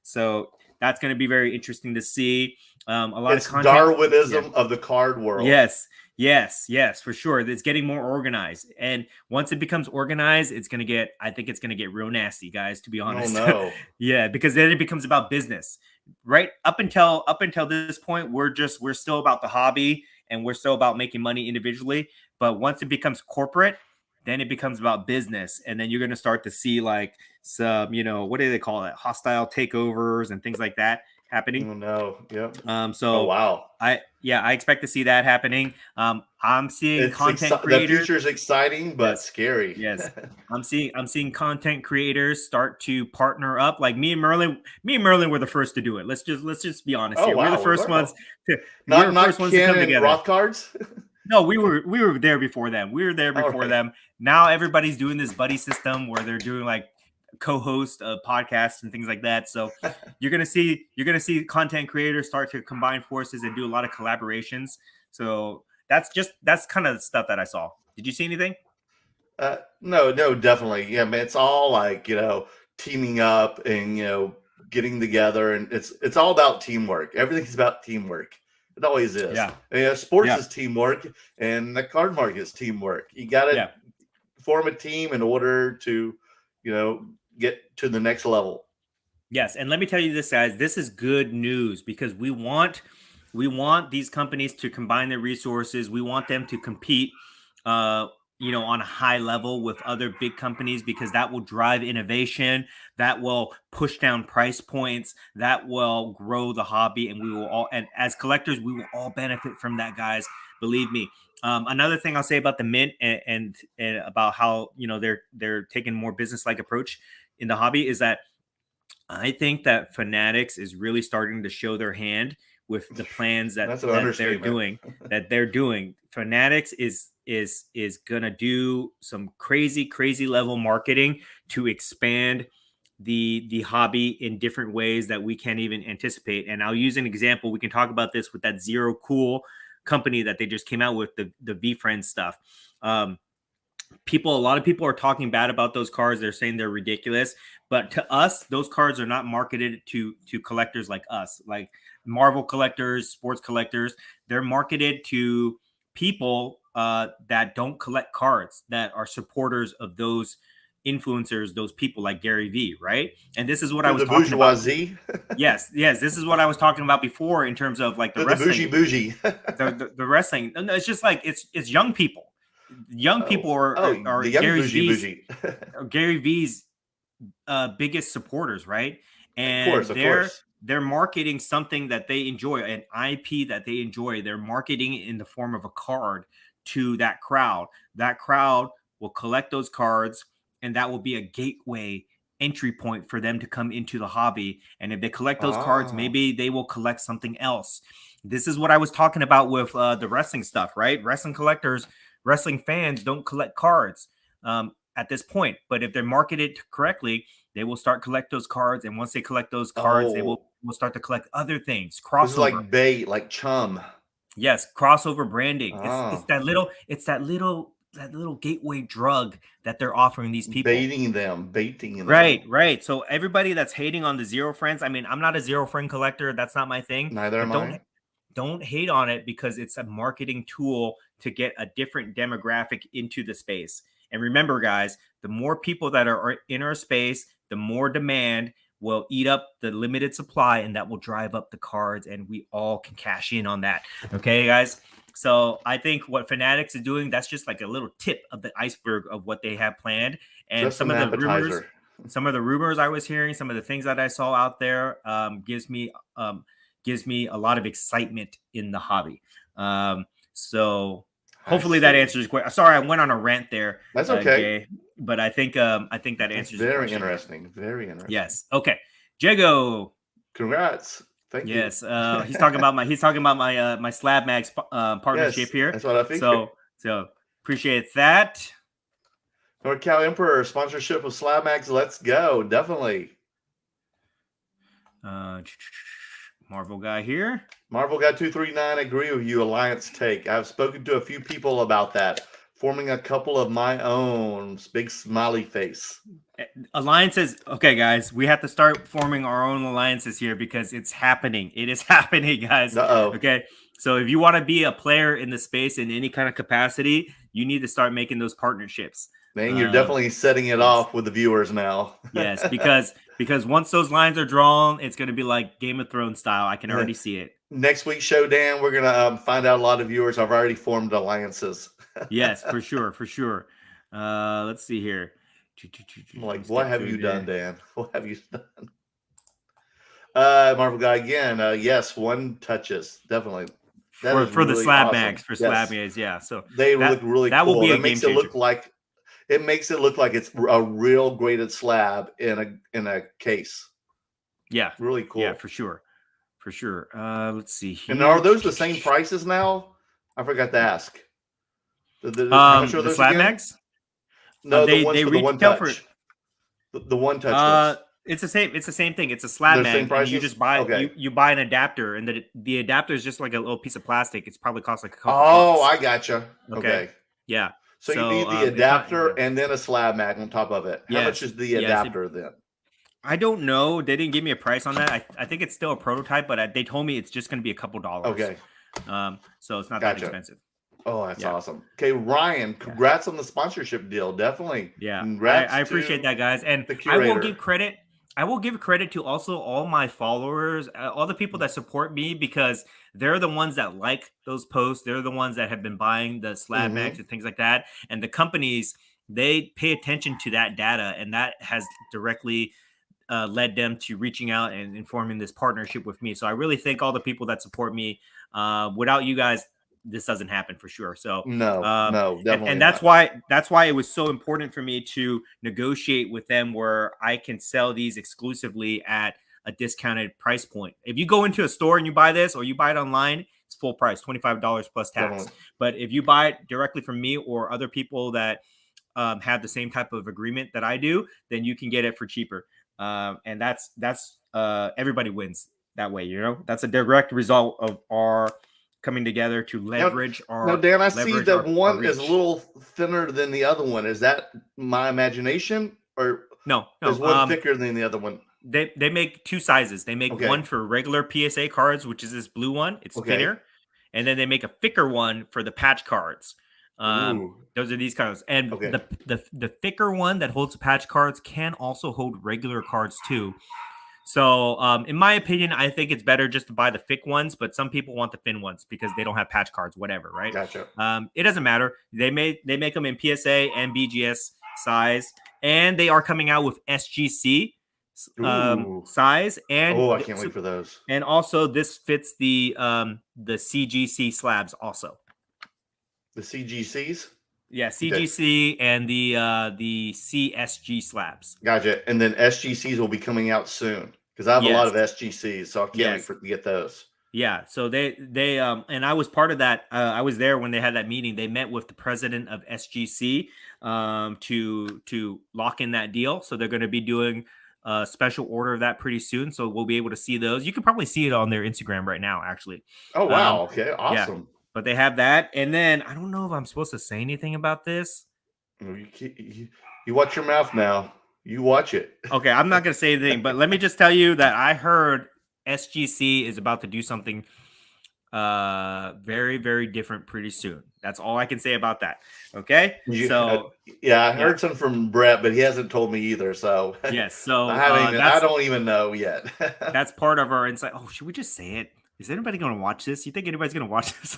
So that's going to be very interesting to see. A lot of content, Darwinism of the card world. Yes, for sure. It's getting more organized, and once it becomes organized, I think it's gonna get real nasty, guys. To be honest, Oh no. Yeah, because then it becomes about business, right? Up until this point, we're still about the hobby and we're still about making money individually. But once it becomes corporate, then it becomes about business, and then you're gonna start to see like some, what do they call it, hostile takeovers and things like that happening. Oh no. Yep. So wow. I expect to see that happening. I'm seeing content creators. The future is exciting but scary. Yes. I'm seeing content creators start to partner up. Like me and Merlin were the first to do it. Let's just be honest here. Wow. We're the first ones to not ones to come together. Rock cards? No, we were there before them. We were there before them. Now everybody's doing this buddy system where they're doing like co-host podcasts and things like that. So you're gonna see content creators start to combine forces and do a lot of collaborations. So that's kind of the stuff that I saw. Did you see anything? No, definitely. Yeah, man, it's all like, teaming up and getting together, and it's all about teamwork. Everything's about teamwork. It always is. Yeah. Sports is teamwork, and the card market is teamwork. You got to form a team in order to, get to the next level. Yes, and let me tell you this, guys. This is good news because we want these companies to combine their resources. We want them to compete, on a high level with other big companies, because that will drive innovation, that will push down price points, that will grow the hobby, and we will all, and as collectors, we will all benefit from that, guys. Believe me. Another thing I'll say about the Mint and about how they're taking a more business-like approach in the hobby is that I think that Fanatics is really starting to show their hand with the plans that they're doing. Fanatics is gonna do some crazy level marketing to expand the hobby in different ways that we can't even anticipate. And I'll use an example. We can talk about this with that Zero Cool company that they just came out with, the V-Friends stuff. A lot of people are talking bad about those cards. They're saying they're ridiculous, but to us, those cards are not marketed to collectors like us, like Marvel collectors, sports collectors. They're marketed to people that don't collect cards, that are supporters of those influencers, those people like Gary V, right? And this is what I was talking about. Yes, this is what I was talking about before in terms of like the wrestling. Bougie. the wrestling. It's just like it's young people. Young people are Gary V's biggest supporters, right? And of course. They're marketing something that they enjoy, an IP that they enjoy. They're marketing it in the form of a card to that crowd. That crowd will collect those cards, and that will be a gateway entry point for them to come into the hobby. And if they collect those cards, maybe they will collect something else. This is what I was talking about with the wrestling stuff, right? Wrestling fans don't collect cards at this point, but if they're marketed correctly, they will start collect those cards, and once they collect those cards, they will start to collect other things. Crossover, this is like bait, like chum. Yes, crossover branding. It's that little gateway drug that they're offering these people, baiting them. Right. So everybody that's hating on the Zero Friends, I mean, I'm not a Zero Friend collector. That's not my thing. Neither am I. don't hate on it because it's a marketing tool to get a different demographic into the space. And remember, guys, the more people that are in our space, the more demand will eat up the limited supply, and that will drive up the cards, and we all can cash in on that. Okay, guys? So I think what Fanatics is doing, that's just like a little tip of the iceberg of what they have planned. And Just an appetizer. some of the rumors I was hearing, some of the things that I saw out there gives me a lot of excitement in the hobby. So hopefully that answers your question. Sorry, I went on a rant there. That's okay. Jay, but I think that answers your question. Very interesting. Very interesting. Yes. Okay. Jago. Congrats. Thank you. Yes. He's talking about my my Slab Mags partnership here. That's what I figured. So appreciate that. NorCal Emperor sponsorship of Slab Mags. Let's go. Definitely. Marvel guy here. Marvel guy 239. Agree with you. Alliance take. I've spoken to a few people about that. Forming a couple of my own. Big smiley face. Alliances. Okay, guys, we have to start forming our own alliances here because it's happening. It is happening, guys. Okay. So if you want to be a player in the space in any kind of capacity, you need to start making those partnerships. Man, you're definitely setting it off with the viewers now. Yes, because once those lines are drawn, it's going to be like Game of Thrones style. I can already see it. Next week's show, Dan, we're going to find out a lot of viewers have already formed alliances. Yes, for sure, for sure. Let's see here. I'm like, what have you done, Dan? What have you done? Marvel guy again. Yes, one touches definitely. For the really Slab Mags, for Slab Mags, yeah. So they look really that cool. Will be it makes it look like it's a real graded slab in a case. Yeah, really cool. Yeah, for sure, for sure. Let's see here. And are those the same prices now? I forgot to ask. The Slab Mags? No, the ones for the one touch. The one touch. It's the same. It's the same thing. It's a Slab Mag. And you just buy you buy an adapter, and the adapter is just like a little piece of plastic. It's probably costs like a couple bucks. I gotcha. Okay. Yeah. So you need the adapter and then a Slab Mag on top of it. How much is the adapter then? I don't know. They didn't give me a price on that. I think it's still a prototype, but they told me it's just going to be a couple dollars. Okay. So it's not that expensive. Oh, that's awesome. Okay, Ryan, congrats on the sponsorship deal. Definitely. Yeah. Congrats. I appreciate that, guys. And I will give credit. I will give credit to also all my followers, all the people that support me, because they're the ones that like those posts. They're the ones that have been buying the Slab Mags and things like that. And the companies, they pay attention to that data, and that has directly led them to reaching out and informing this partnership with me. So I really thank all the people that support me. Without you guys, this doesn't happen for sure. So no, definitely. And that's why it was so important for me to negotiate with them where I can sell these exclusively at a discounted price point. If you go into a store and you buy this, or you buy it online, it's full price, $25 plus tax. Definitely. But if you buy it directly from me or other people that have the same type of agreement that I do, then you can get it for cheaper. And that's everybody wins that way. That's a direct result of our coming together to leverage our. Now, Dan, I see that one is a little thinner than the other one. Is that my imagination, or no? Is one thicker than the other one? They make two sizes. They make one for regular PSA cards, which is this blue one. It's thinner, and then they make a thicker one for the patch cards. Those are these cards, and the thicker one that holds the patch cards can also hold regular cards too. So, in my opinion, I think it's better just to buy the thick ones, but some people want the thin ones because they don't have patch cards, whatever, right? Gotcha. It doesn't matter. They make them in PSA and BGS size, and they are coming out with SGC size. And I can't wait for those. And also, this fits the CGC slabs also. The CGCs? Yeah, CGC and the CSG slabs. Gotcha. And then SGCs will be coming out soon because I have a lot of SGCs, so I can't wait to get those. Yeah, so they and I was part of that. I was there when they had that meeting. They met with the president of SGC to lock in that deal. So they're going to be doing a special order of that pretty soon. So we'll be able to see those. You can probably see it on their Instagram right now, actually. Oh wow! Okay, awesome. Yeah. But they have that. And then I don't know if I'm supposed to say anything about this. You watch your mouth now. You watch it. Okay, I'm not going to say anything. But let me just tell you that I heard SGC is about to do something very, very different pretty soon. That's all I can say about that. Okay. I heard some from Brett, but he hasn't told me either. So yes. So I don't even know yet. That's part of our insight. Oh, should we just say it? Is anybody going to watch this? You think anybody's going to watch this?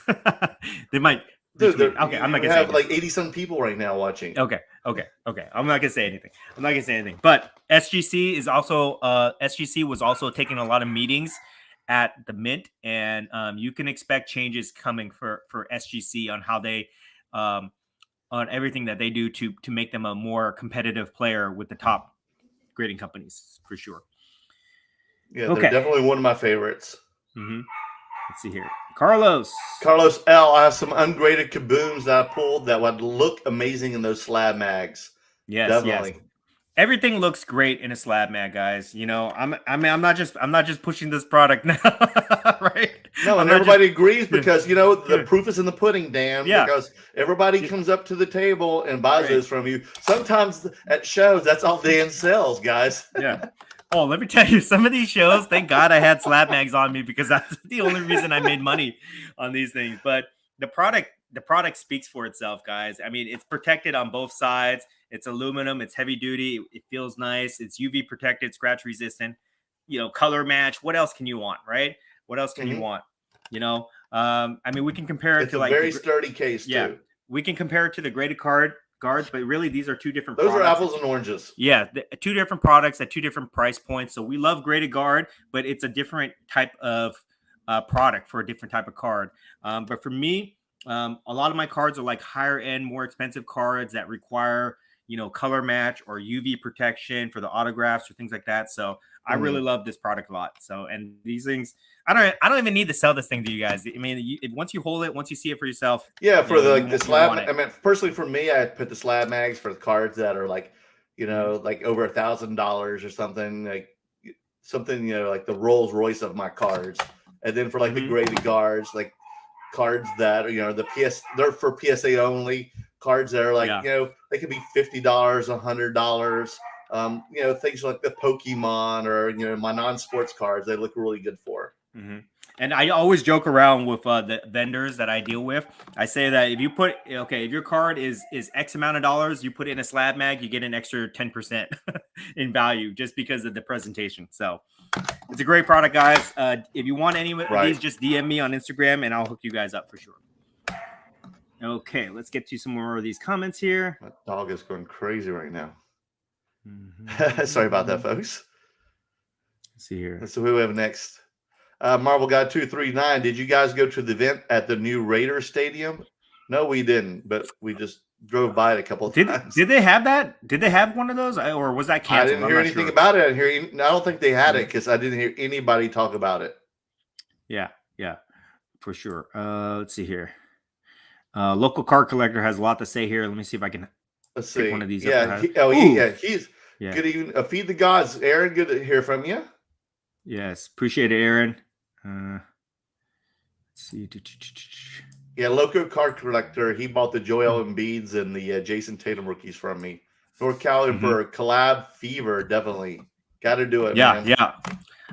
They might. Dude, okay, I'm not gonna have say like 80-some people right now watching. Okay. I'm not gonna say anything. But SGC is also SGC was also taking a lot of meetings at the Mint, and you can expect changes coming for SGC on how they on everything that they do to make them a more competitive player with the top grading companies for sure. Yeah, they're definitely one of my favorites. Mm-hmm. Let's see here. Carlos L. I have some ungraded kabooms that I pulled that would look amazing in those slab mags. Yes, definitely. Yes. Everything looks great in a slab mag, guys. You know, I'm not just pushing this product now, right? No, and everybody agrees because the proof is in the pudding, Dan. Yeah. Because everybody comes up to the table and buys those from you. Sometimes at shows, that's all Dan sells, guys. Yeah. Oh, let me tell you, some of these shows, thank God I had slab mags on me because that's the only reason I made money on these things. But the product speaks for itself, guys. I mean, it's protected on both sides. It's aluminum. It's heavy duty. It feels nice. It's UV protected, scratch resistant. Color match. What else can you want, right? What else can you want? I mean, we can compare it to a very sturdy case. Yeah, too. We can compare it to the graded guards, but really these are two different. Those products. are apples and oranges. Yeah, two different products at two different price points. So we love graded guard, but it's a different type of product for a different type of card. But for me, a lot of my cards are like higher end, more expensive cards that require color match or UV protection for the autographs or things like that. So I really love this product a lot. So, and these things, I don't even need to sell this thing to you guys. I mean, once you hold it, once you see it for yourself. Yeah, for the slab. I mean, personally for me, I put the slab mags for the cards that are like, like over $1,000 or something, like like the Rolls Royce of my cards. And then for like the graded guards, like cards that they're for PSA only. Cards that are like they could be $50, $100. Things like the Pokemon or my non-sports cards, they look really good for. And I always joke around with the vendors that I deal with. I say that if your card is X amount of dollars, you put it in a slab mag, you get an extra 10% in value just because of the presentation. So it's a great product, guys. If you want any of these, just DM me on Instagram and I'll hook you guys up for sure. Okay, let's get to some more of these comments here. My dog is going crazy right now. Sorry about that, folks. Let's see here. Let's see who we have next. Marvel Guy 239. Did you guys go to the event at the new Raiders Stadium? No, we didn't, but we just drove by it a couple of times. Did they have that? Did they have one of those, or was that canceled? I didn't hear anything about it. I don't think they had it because I didn't hear anybody talk about it. Yeah, for sure. Let's see here. Local card collector has a lot to say here. Let me see if I can pick one of these. He's good evening. Feed the gods, Aaron. Good to hear from you. Yes, appreciate it, Aaron. Let's see. Yeah, local card collector. He bought the Joel Embiids and the Jason Tatum rookies from me. North Caliber collab fever, definitely got to do it. Man. Yeah.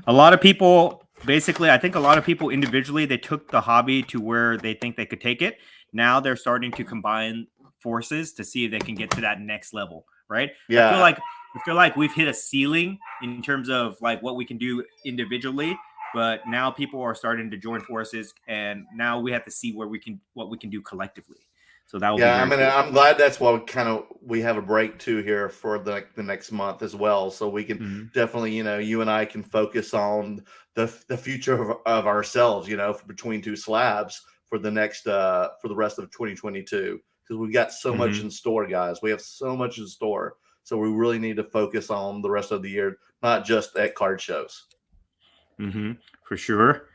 A lot of people, basically, I think a lot of people individually, they took the hobby to where they think they could take it. Now they're starting to combine forces to see if they can get to that next level, right? Yeah. I feel like we've hit a ceiling in terms of like what we can do individually, but now people are starting to join forces, and now we have to see what we can do collectively. So that will be cool. Cool. I'm glad that's why we have a break too here for the next month as well, so we can definitely you and I can focus on the future of ourselves, between two slabs for the next for the rest of 2022, because we've got so much in store, guys. We have so much in store. So we really need to focus on the rest of the year, not just at card shows. For sure.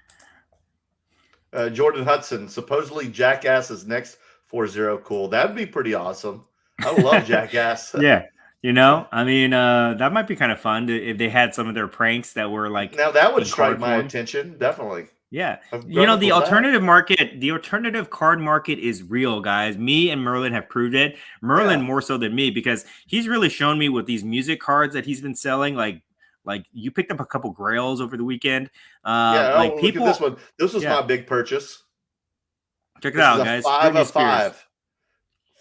Jordan Hudson, supposedly Jackass is next 4-0 cool. That'd be pretty awesome. I love Jackass. Yeah. That might be kind of fun if they had some of their pranks that were like. Now that would strike my attention, definitely. Yeah. The alternative card market is real, guys. Me and Merlin have proved it. Merlin more so than me, because he's really shown me with these music cards that he's been selling, like Like you picked up a couple grails over the weekend. Yeah. Like Oh, look people, at this one. This was yeah, my big purchase. check it This is out, a guys. 5 Britney of Spears, 5.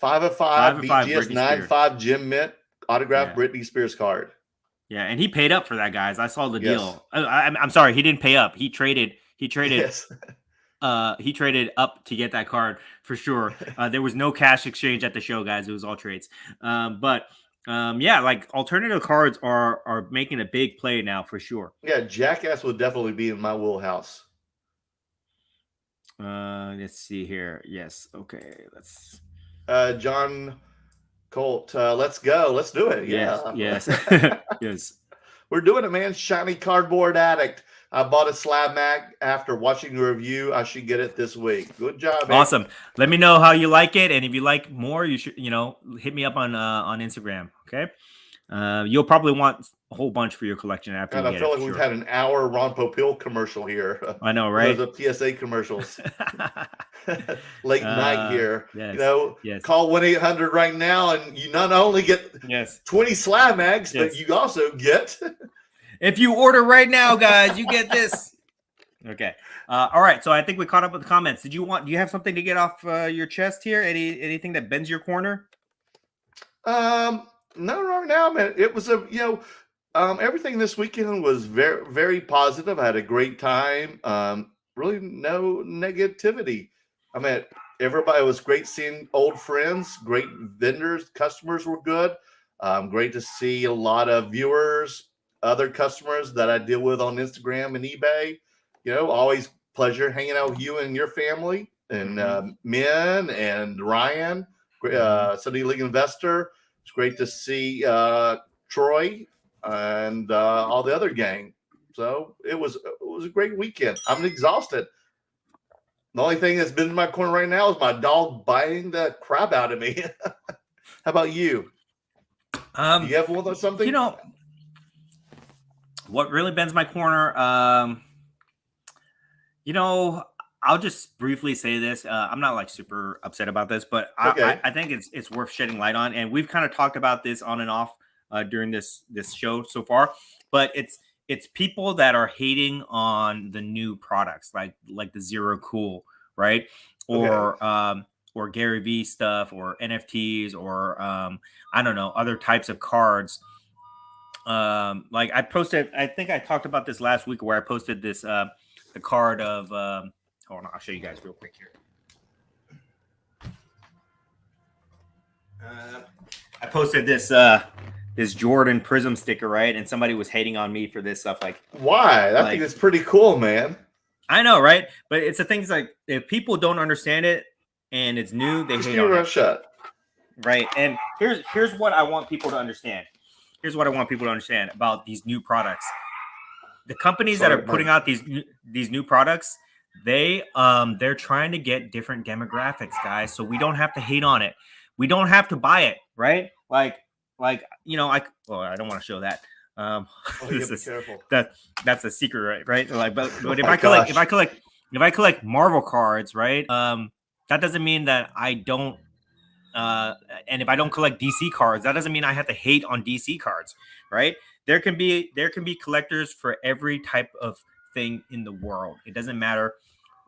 5 of 5 5 of 5, BGS Britney Spears. 9-5 Gym Mint autographed Yeah. Britney Spears card. Yeah, and he paid up for that, guys. I saw the Yes. deal. I'm sorry, he didn't pay up. He traded. Yes. He traded up to get that card for sure. There was no cash exchange at the show, guys. It was all trades. Yeah, like alternative cards are making a big play now for sure. Yeah, Jackass would definitely be in my wheelhouse. Let's see here. Yes. Okay. Let's. John Colt, let's go. Let's do it. Yeah. Yes. Yes. We're doing it, man. Shiny Cardboard Addict. I bought a Slab Mag after watching the review. I should get it this week. Good job, man. Awesome. Let me know how you like it, and if you like more, you should, hit me up on Instagram. Okay. You'll probably want a whole bunch for your collection after. God, I feel like we've had an hour Ron Popeil commercial here. I know, right? Those are PSA commercials. Late night here. Yes, yes. Call 1-800 right now, and you not only get 20 Slab Mags, but you also get. If you order right now, guys, you get this. Okay. All right. So I think we caught up with the comments. Do you have something to get off your chest here? Anything that bends your corner? No, right now, man. It was everything this weekend was very, very positive. I had a great time. Really no negativity. I mean, everybody was great seeing old friends, great vendors, customers were good. Great to see a lot of viewers, other customers that I deal with on Instagram and eBay. Always pleasure hanging out with you and your family and Min and Ryan, Sunday League Investor. It's great to see Troy and all the other gang. So it was a great weekend. I'm exhausted. The only thing that's been in my corner right now is my dog biting the crap out of me. How about you? Do you have one or something? What really bends my corner? I'll just briefly say this. I'm not like super upset about this, but I think it's worth shedding light on. And we've kind of talked about this on and off during this show so far. But it's people that are hating on the new products, like the Zero Cool, right? Or Gary V stuff, or NFTs, or I don't know, other types of cards. Like I posted, I think I talked about this last week where I posted this the card of hold on, I'll show you guys real quick here. I posted this Jordan Prism sticker, right? And somebody was hating on me for this stuff. Like, why? I think it's pretty cool, man. I know, right? But it's the things like if people don't understand it and it's new, they hate on it. Shut. Right. And here's what I want people to understand. Here's what I want people to understand about these new products. The companies that are putting out these new products, they're trying to get different demographics, guys. So we don't have to hate on it. We don't have to buy it, right? I don't want to show that. Careful. That's a secret, right? Like, but if I collect Marvel cards, right? That doesn't mean that I don't. And if I don't collect DC cards, that doesn't mean I have to hate on DC cards, right? There can be collectors for every type of thing in the world. It doesn't matter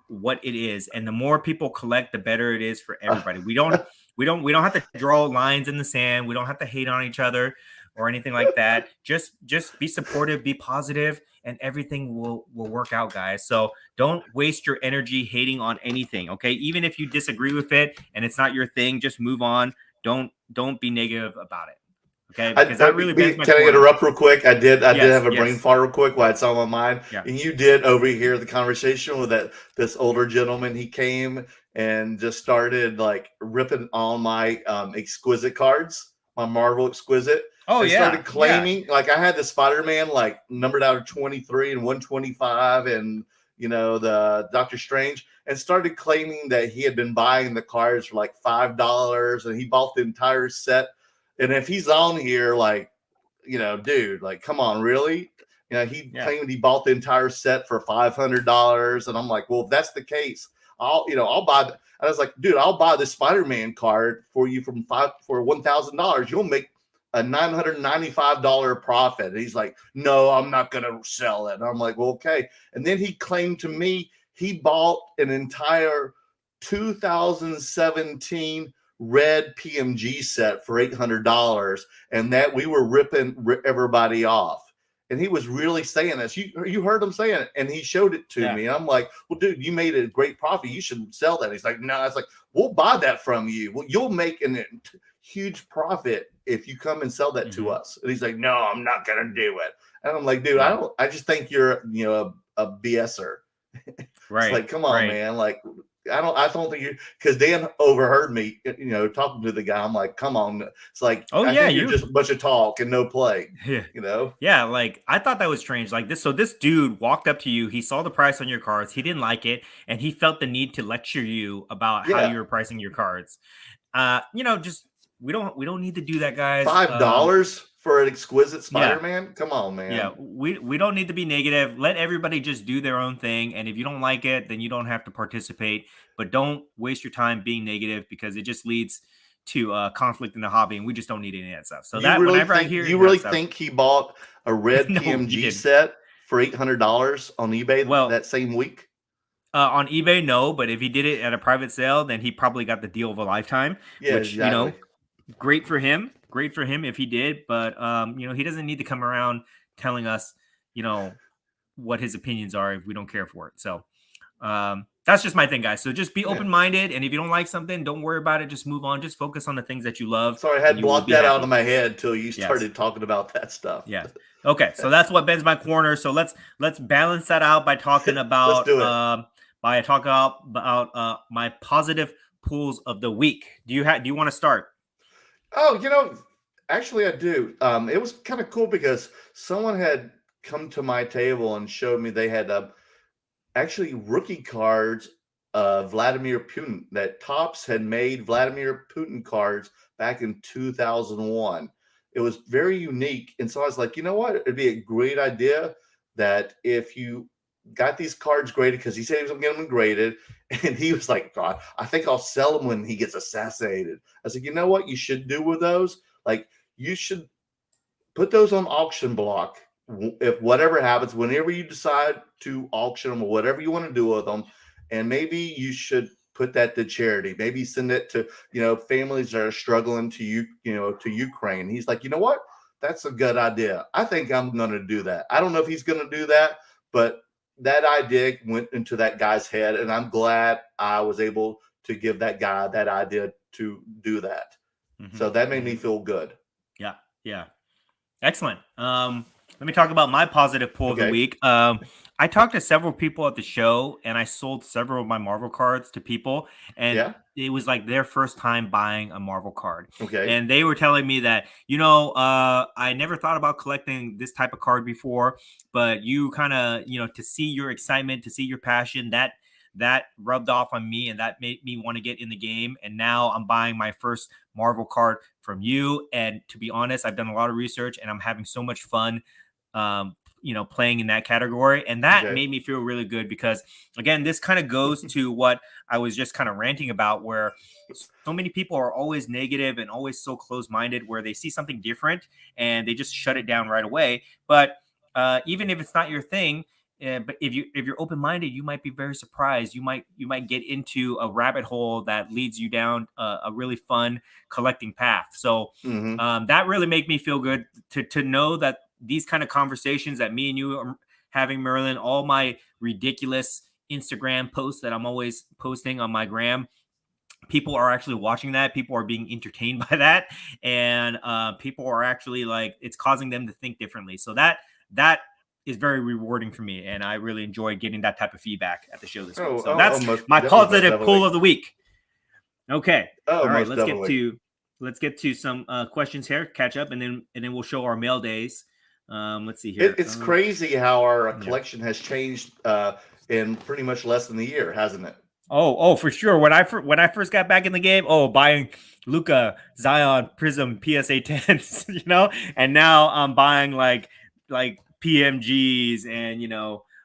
what it is, and the more people collect, the better it is for everybody. We don't have to draw lines in the sand. We don't have to hate on each other or anything like that. Just be supportive, be positive, and everything will work out, guys. So don't waste your energy hating on anything, okay? Even if you disagree with it and it's not your thing, just move on. Don't be negative about it. Okay, because that really bends my Can I interrupt real quick? I did have a brain fart real quick while it's on my mind. Yeah. And you did overhear the conversation with this older gentleman. He came and just started like ripping on my exquisite cards, my Marvel exquisite. Oh, and started claiming like I had the Spider-Man like numbered out of 23 and 125 and the Doctor Strange, and started claiming that he had been buying the cards for like $5 and he bought the entire set. And if he's on here, like, dude, like, come on, really? He claimed he bought the entire set for $500. And I'm like, well, if that's the case, I'll buy. I was like, dude, I'll buy the Spider-Man card for you for $1,000. You'll make a $995 profit. And he's like, no, I'm not going to sell it. And I'm like, well, okay. And then he claimed to me he bought an entire 2017 red PMG set for $800 and that we were ripping everybody off. And he was really saying this. You heard him saying it, and he showed it to me. And I'm like, well, dude, you made a great profit. You should sell that. He's like, no. I was like, we'll buy that from you. Well, you'll make a huge profit if you come and sell that to us. And he's like, no, I'm not gonna do it. And I'm like, dude, I just think you're a BSer. Right. It's like, come on, man. Like, I don't think you, because Dan overheard me, talking to the guy. I'm like, come on. It's like, I think you're just a bunch of talk and no play, Yeah. Like, I thought that was strange. Like this. So this dude walked up to you. He saw the price on your cards. He didn't like it. And he felt the need to lecture you about how you were pricing your cards. Just, we don't need to do that, guys. $5 for an exquisite Spider-Man? Come on, man. Yeah, we don't need to be negative. Let everybody just do their own thing. And if you don't like it, then you don't have to participate. But don't waste your time being negative because it just leads to conflict in the hobby, and we just don't need any of that stuff. So you really think he bought a red PMG set for $800 on eBay that same week? On eBay, no. But if he did it at a private sale, then he probably got the deal of a lifetime. Yeah, which, exactly. Great for him. Great for him if he did. But, he doesn't need to come around telling us, what his opinions are if we don't care for it. So that's just my thing, guys. So just be open-minded. And if you don't like something, don't worry about it. Just move on. Just focus on the things that you love. Sorry, I had blocked that out of my head until you started talking about that stuff. Yeah. Okay. So that's what bends my corner. So let's balance that out by talking about my positive pulls of the week. Do you want to start? Oh, actually I do. It was kind of cool because someone had come to my table and showed me they had actually rookie cards of Vladimir Putin, that Topps had made Vladimir Putin cards back in 2001. It was very unique. And so I was like, you know what? It'd be a great idea that if you got these cards graded, because he said he was going to get them graded, and he was like, God, I think I'll sell them when he gets assassinated. I said, you know what you should do with those? Like, you should put those on auction block. If whatever happens, whenever you decide to auction them or whatever you want to do with them, and maybe you should put that to charity. Maybe send it to families that are struggling to Ukraine. He's like, you know what? That's a good idea. I think I'm going to do that. I don't know if he's going to do that, but that idea went into that guy's head, and I'm glad I was able to give that guy that idea to do that. So that made me feel good. Yeah. Excellent. Let me talk about my positive pull of the week. I talked to several people at the show, and I sold several of my Marvel cards to people, and it was like their first time buying a Marvel card. And they were telling me that, I never thought about collecting this type of card before, but you kind of, to see your excitement, to see your passion, that rubbed off on me, and that made me want to get in the game. And now I'm buying my first Marvel card from you. And to be honest, I've done a lot of research, and I'm having so much fun, playing in that category. And that made me feel really good because, again, this kind of goes to what I was just kind of ranting about, where so many people are always negative and always so close-minded, where they see something different and they just shut it down right away. But even if it's not your thing, but if you're open-minded, you might be very surprised. You might get into a rabbit hole that leads you down a really fun collecting path. So that really made me feel good to know that these kind of conversations that me and you are having, Merlin, all my ridiculous Instagram posts that I'm always posting on my gram, people are actually watching that. People are being entertained by that. And people are actually like, it's causing them to think differently. So that is very rewarding for me. And I really enjoyed getting that type of feedback at the show this week. So that's my positive pull of the week. Okay. All right. Let's get to some questions here, catch up, and then we'll show our mail days. Let's see here. It's crazy how our collection has changed in pretty much less than a year, hasn't it? Oh, for sure. When I first got back in the game, buying Luka, Zion, Prism, PSA 10s, and now I'm buying like PMGs and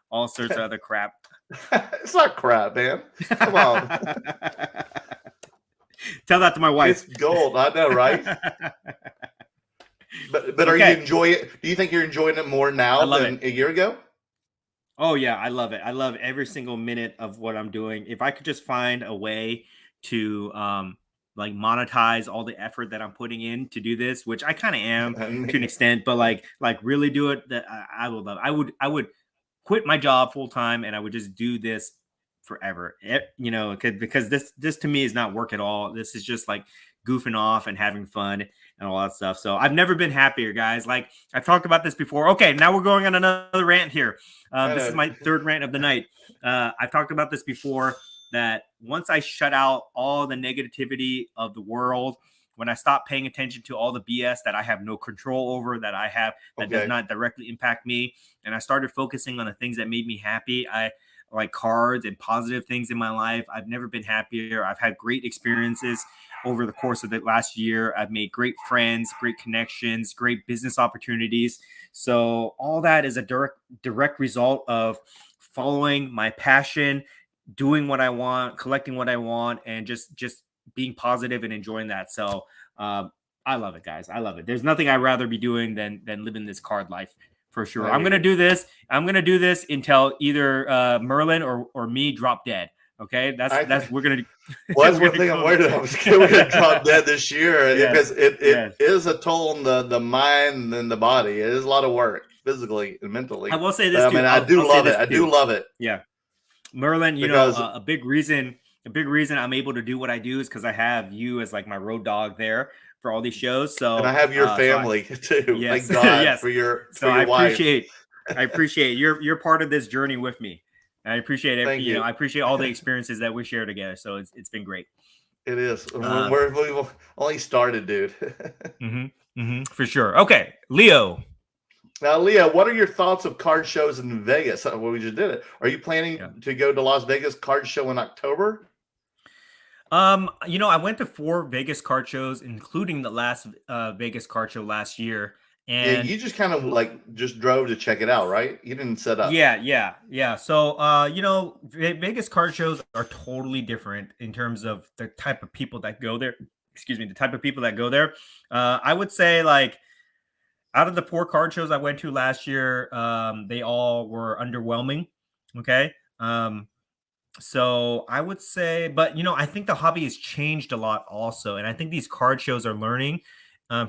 all sorts of other crap. It's not crap, man. Come on. Tell that to my wife. It's gold. I know, right? But are you Okay. enjoying it? Do you think you're enjoying it more now than a year ago? Oh yeah, I love it. I love every single minute of what I'm doing. If I could just find a way to like monetize all the effort that I'm putting in to do this, which I kind of am to an extent, but like really do it, that I would love. I would quit my job full time and I would just do this forever. You know, because this to me is not work at all. This is just like goofing off and having fun and all that stuff. So I've never been happier, guys. Like I've talked about this before. Okay, now we're going on another rant here. This is my third rant of the night. I've talked about this before, that once I shut out all the negativity of the world, when I stop paying attention to all the BS that I have no control over, that does not directly impact me, and I started focusing on the things that made me happy, I like cards and positive things in my life. I've never been happier. I've had great experiences over the course of the last year. I've made great friends, great connections, great business opportunities. So all that is a direct result of following my passion, doing what I want, collecting what I want, and just being positive and enjoying that. So I love it, guys. I love it. There's nothing I'd rather be doing than living this card life. For sure. I'm gonna do this. I'm gonna do this until either Merlin or me drop dead. Okay, that's we're gonna. Well, that's one thing I'm worried about. We're gonna drop dead this year because it is a toll on the mind and the body. It is a lot of work physically and mentally. I will say this. I mean, I do love it. I do love it. Yeah, Merlin. You know, a big reason I'm able to do what I do is because I have you as like my road dog there for all these shows. So and I have your family too. Yes. Thank God yes. for your wife. I appreciate you're part of this journey with me. I appreciate it. Thank you. I appreciate all the experiences that we share together. So it's been great. It is. We've only started, dude. For sure. Okay, Leo. Now, Leo, what are your thoughts of card shows in Vegas? Well, we just did it. Are you planning to go to Las Vegas card show in October? You know, I went to 4 Vegas card shows, including the last Vegas card show last year. And you just kind of like just drove to check it out, right? You didn't set up. Yeah. So, you know, Vegas card shows are totally different in terms of the type of people that go there. Excuse me, the type of people that go there. I would say, like, out of the 4 card shows I went to last year, they all were underwhelming. Okay. So I would say, but you know, I think the hobby has changed a lot also, and I think these card shows are learning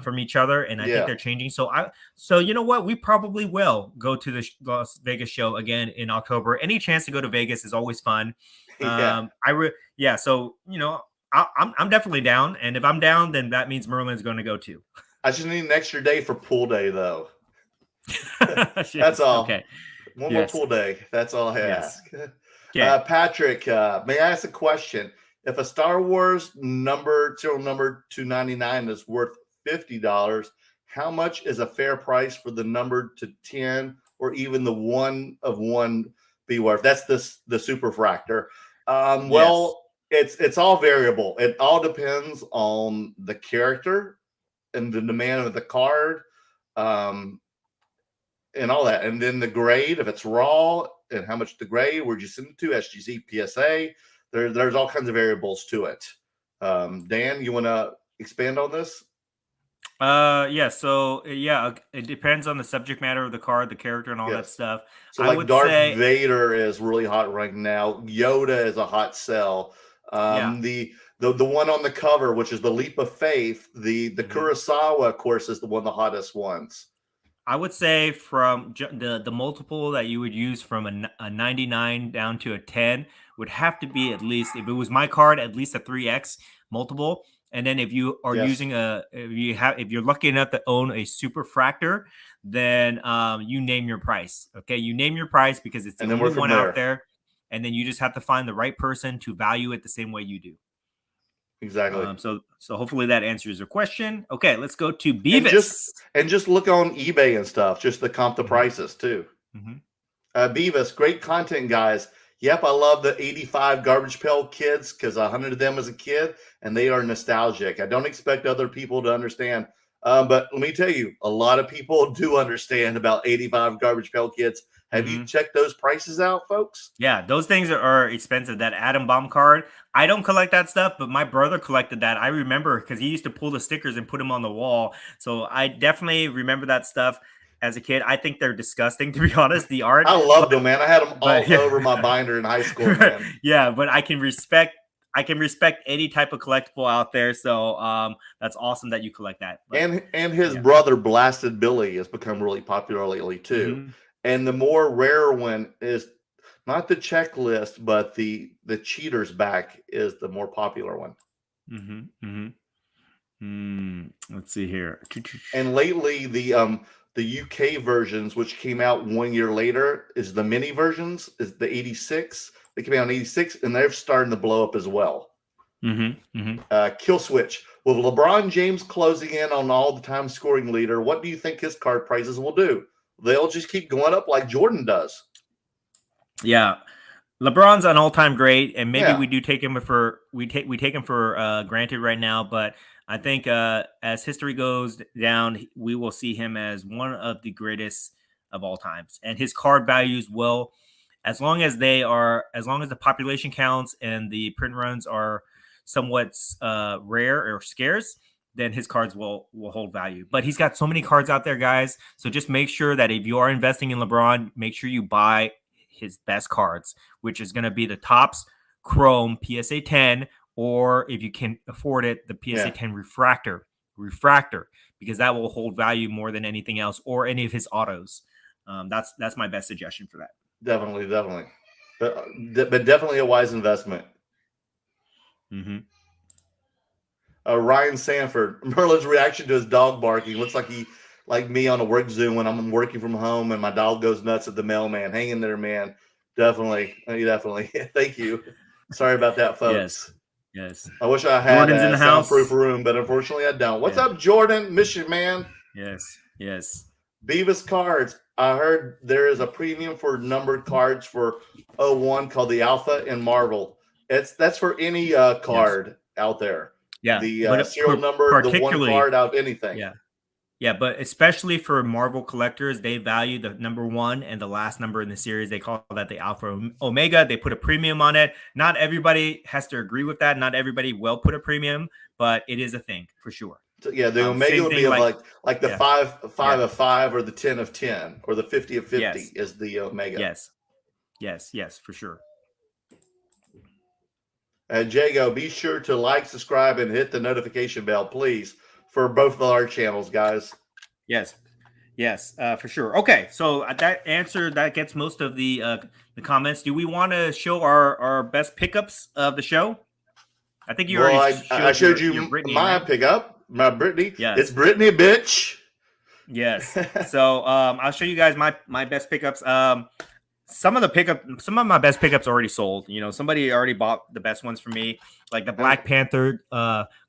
from each other, and I think they're changing. So you know what, we probably will go to the Las Vegas show again in October. Any chance to go to Vegas is always fun. So you know, I'm definitely down, and if I'm down, then that means Merlin's going to go too. I just need an extra day for pool day, though. That's all. Okay. One more pool day. That's all I ask. Patrick, may I ask a question? If a Star Wars serial number 299 is worth $50, how much is a fair price for the number to 10 or even the 1 of 1 be worth? That's the superfractor. Well, it's all variable. It all depends on the character and the demand of the card, and all that. And then the grade, if it's raw, and how much the grade, where'd you send it to, SGC, PSA? There's all kinds of variables to it. Dan, you want to expand on this? So it depends on the subject matter of the card, the character, and all that stuff. So like Darth Vader is really hot right now. Yoda is a hot sell. The one on the cover, which is the Leap of Faith, the Kurosawa, of course, is the one of the hottest ones. I would say from the multiple that you would use from a 99 down to a 10 would have to be, at least, if it was my card, at least a 3x multiple. And then if you are using if you're lucky enough to own a superfractor, then you name your price. Okay, you name your price because it's the only one out there, and then you just have to find the right person to value it the same way you do. Exactly. So hopefully that answers your question. Okay, let's go to Beavis. And just look on eBay and stuff, just to comp the prices too. Beavis, great content, guys. Yep, I love the 85 Garbage Pail Kids because I hunted them as a kid, and they are nostalgic. I don't expect other people to understand But let me tell you, a lot of people do understand about 85 garbage pail kits. Have you checked those prices out, folks? Yeah, those things are expensive. That Atom Bomb card, I don't collect that stuff, but my brother collected that. I remember because he used to pull the stickers and put them on the wall. So I definitely remember that stuff as a kid. I think they're disgusting, to be honest, the art. I loved them, man. I had them all Yeah. over my binder in high school, man. Yeah, but I can respect any type of collectible out there. So that's awesome that you collect that. But, and his brother Blasted Billy has become really popular lately too. And the more rare one is not the checklist, but the cheater's back is the more popular one. Let's see here. And lately the UK versions, which came out 1 year later, is the mini versions, is the 86. They came out in 86, and they're starting to blow up as well. Kill Switch. With LeBron James closing in on all the time scoring leader, what do you think his card prices will do? They'll just keep going up like Jordan does. Yeah. LeBron's an all-time great, and maybe we do take him for granted right now, but I think as history goes down, we will see him as one of the greatest of all times. And his card values will, as long as the population counts and the print runs are somewhat rare or scarce, then his cards will hold value. But he's got so many cards out there, guys. So just make sure that if you are investing in LeBron, make sure you buy his best cards, which is going to be the Topps Chrome PSA 10, or if you can afford it, the PSA 10 refractor, because that will hold value more than anything else, or any of his autos. That's my best suggestion for that. Definitely. But definitely a wise investment. Ryan Sanford, Merlin's reaction to his dog barking looks like he, like me on a work Zoom when I'm working from home and my dog goes nuts at the mailman. Hang in there, man. Definitely. Thank you. Sorry about that, folks. Yes. I wish I had Jordan's in the soundproof house. room, but unfortunately I don't. What's up, Jordan? Miss you, man. Yes. Beavis Cards. I heard there is a premium for numbered cards for 01 called the Alpha in Marvel. That's for any card out there. Yeah. The serial number, the one card out of anything. Yeah, but especially for Marvel collectors, they value the number 1 and the last number in the series. They call that the Alpha Omega. They put a premium on it. Not everybody has to agree with that. Not everybody will put a premium, but it is a thing for sure. So, yeah, the Omega would be like the 5 of 5 or the 10 of 10 or the 50 of 50 is the Omega. Yes, for sure. Jago, be sure to like, subscribe, and hit the notification bell, please, for both of our channels, guys. Yes, for sure. Okay, so that gets most of the comments. Do we want to show our best pickups of the show? I think you already showed you Brittany, my right? pickup, my Brittany. Yes. It's Brittany, bitch. Yes. So I'll show you guys my best pickups. Some of my best pickups already sold. Somebody already bought the best ones for me, like the Black Panther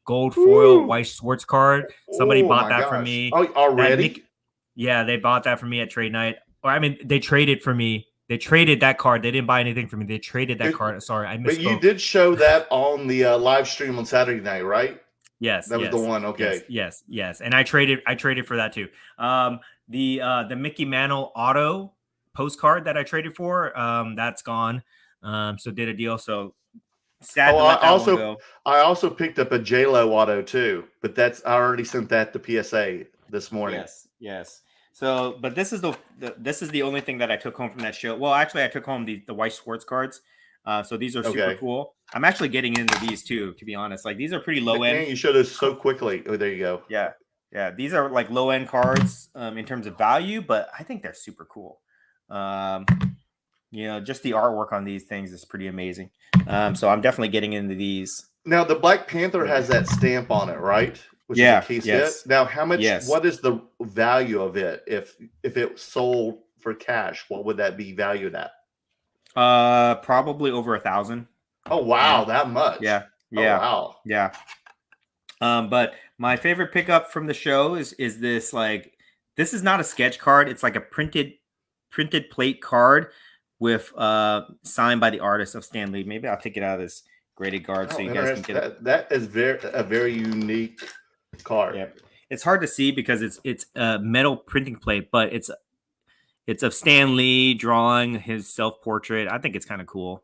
gold foil white Schwartz card. Somebody bought that for me. Oh, already? They bought that for me at trade night. Or I mean, they traded for me. They traded that card. They didn't buy anything for me. They traded that card. Sorry, I misspoke. But you did show that on the live stream on Saturday night, right? Yes, that was the one. Okay. Yes. And I traded for that too. The Mickey Mantle auto postcard that I traded for, that's gone. So did a deal. So sad to let that one go. I also picked up a J-Lo auto too, but I already sent that to PSA this morning. Yes. So, but this is the only thing that I took home from that show. Well, actually, I took home the white Schwartz cards. So these are super cool. I'm actually getting into these too, to be honest. Like these are pretty low end. You showed us so quickly. Oh, there you go. Yeah. These are like low end cards in terms of value, but I think they're super cool. Just the artwork on these things is pretty amazing. So I'm definitely getting into these. Now the Black Panther has that stamp on it, right? Which is a case hit. Now, how much? What is the value of it if it sold for cash? What would that be valued at? Probably over 1,000. Oh wow, that much? Yeah. Oh, wow. Yeah. But my favorite pickup from the show is this. Like, this is not a sketch card. It's like a printed plate card with signed by the artist of Stan Lee. Maybe I'll take it out of this graded card so you guys can get it. That is a very unique card. Yeah. it's hard to see because it's a metal printing plate, but it's of Stan Lee drawing his self-portrait. I think it's kind of cool.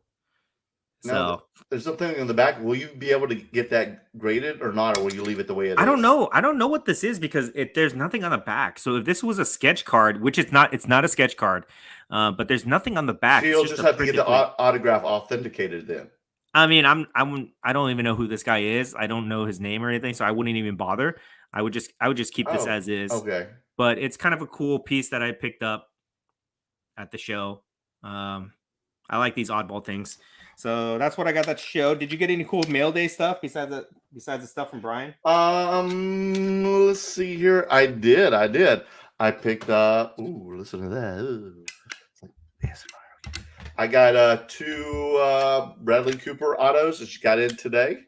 Now, there's something in the back. Will you be able to get that graded or not, or will you leave it the way it is? I don't know. I don't know what this is because there's nothing on the back. So if this was a sketch card, which it's not a sketch card, but there's nothing on the back. So you'll just have to get the autograph authenticated then. I mean, I don't even know who this guy is. I don't know his name or anything, so I wouldn't even bother. I would just keep this as is. Okay. But it's kind of a cool piece that I picked up at the show. I like these oddball things. So that's what I got that show. Did you get any cool mail day stuff besides the stuff from Brian? Let's see here. I did. I picked up. Ooh, listen to that. Ooh. It's like ASMR. I got 2 Bradley Cooper autos that you got in today.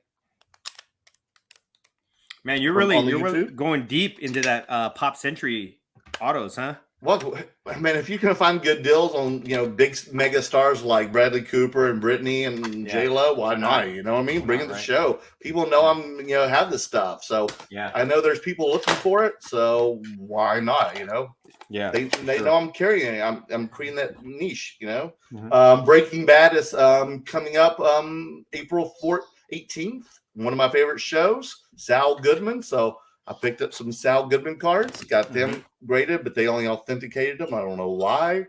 Man, you're really going deep into that Pop Century autos, huh? Well, man, if you can find good deals on, big mega stars like Bradley Cooper and Britney and J-Lo, why not? You know what I mean? Bring it to the show. People know I'm, have this stuff. So I know there's people looking for it. So why not? Yeah. They know I'm carrying it. I'm creating that niche, Breaking Bad is coming up April 18th. One of my favorite shows, Sal Goodman. So I picked up some Sal Goodman cards, got them graded, but they only authenticated them. I don't know why.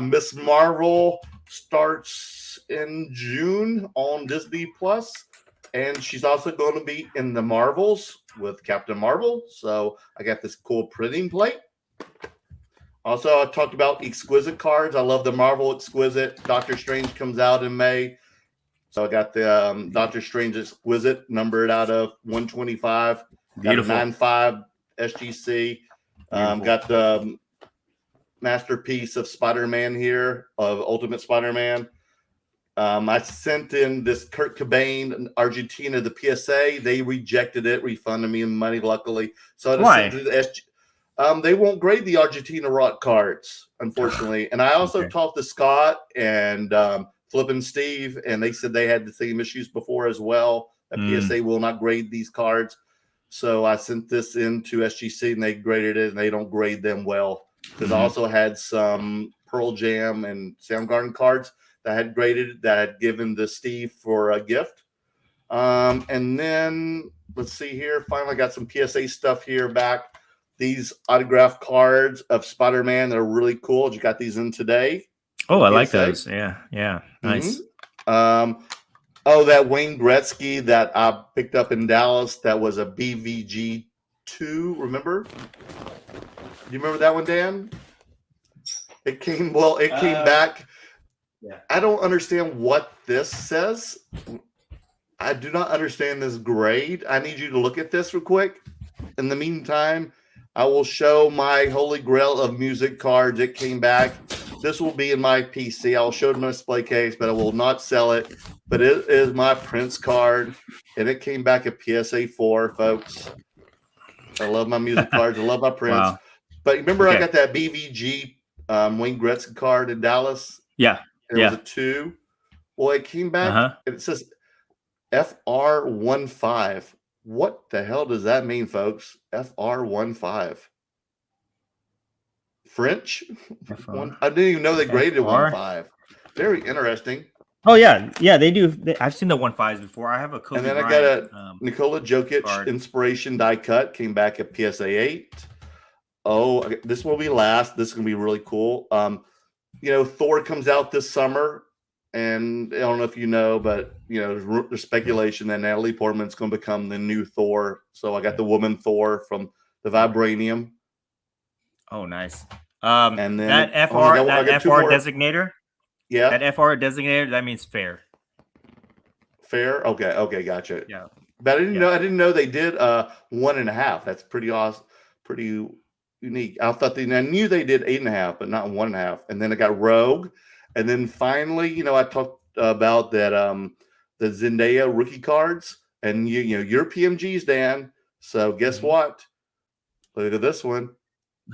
Miss Marvel starts in June on Disney Plus, and she's also going to be in the Marvels with Captain Marvel. So I got this cool printing plate. Also, I talked about Exquisite cards. I love the Marvel Exquisite. Doctor Strange comes out in May. So I got the Doctor Strange Exquisite numbered out of 125. Beautiful. Got a 9.5 SGC. Got the masterpiece of Spider-Man here, of Ultimate Spider-Man. I sent in this Kurt Cobain, Argentina, the PSA. They rejected it, refunded me money, luckily. So I just sent it to the they won't grade the Argentina Rock cards, unfortunately. And I also talked to Scott and Flippin' Steve, and they said they had the same issues before as well. The PSA will not grade these cards. So I sent this into SGC, and they graded it, and they don't grade them well. Because I also had some Pearl Jam and Soundgarden cards that I had graded, that I had given to Steve for a gift. And then, let's see here. Finally got some PSA stuff here back. These autographed cards of Spider-Man that are really cool. You got these in today. Oh, I like those. Yeah. Nice. That Wayne Gretzky that I picked up in Dallas, that was a BVG 2, remember? Do you remember that one, Dan? It came back. Yeah. I don't understand what this says. I do not understand this grade. I need you to look at this real quick. In the meantime, I will show my holy grail of music cards. It came back. This will be in my PC. I'll show it in my display case, but I will not sell it. But it is my Prince card, and it came back at PSA 4, folks. I love my music cards. I love my Prince. Wow. But remember, I got that BVG Wayne Gretzky card in Dallas? Yeah. It was a 2. Well, it came back, and it says FR15. What the hell does that mean, folks? FR15. French? I didn't even know they graded 1.5. Very interesting. Oh, yeah. Yeah, they do. I've seen the 1.5s before. I have a Kobe And then Bryant, I got a Nikola Jokic card. Inspiration die cut. Came back at PSA 8. Oh, this will be last. This is going to be really cool. Thor comes out this summer. And I don't know if you know, but, there's speculation that Natalie Portman's going to become the new Thor. So I got the woman Thor from the Vibranium. Oh, nice. And then that FR designator. Yeah. That FR designator, that means fair. Fair? Okay, gotcha. Yeah. But I didn't know they did 1.5. That's pretty awesome, pretty unique. I knew they did 8.5, but not 1.5. And then I got Rogue. And then finally, I talked about that the Zendaya rookie cards, and your PMGs, Dan. So guess what? Look at this one.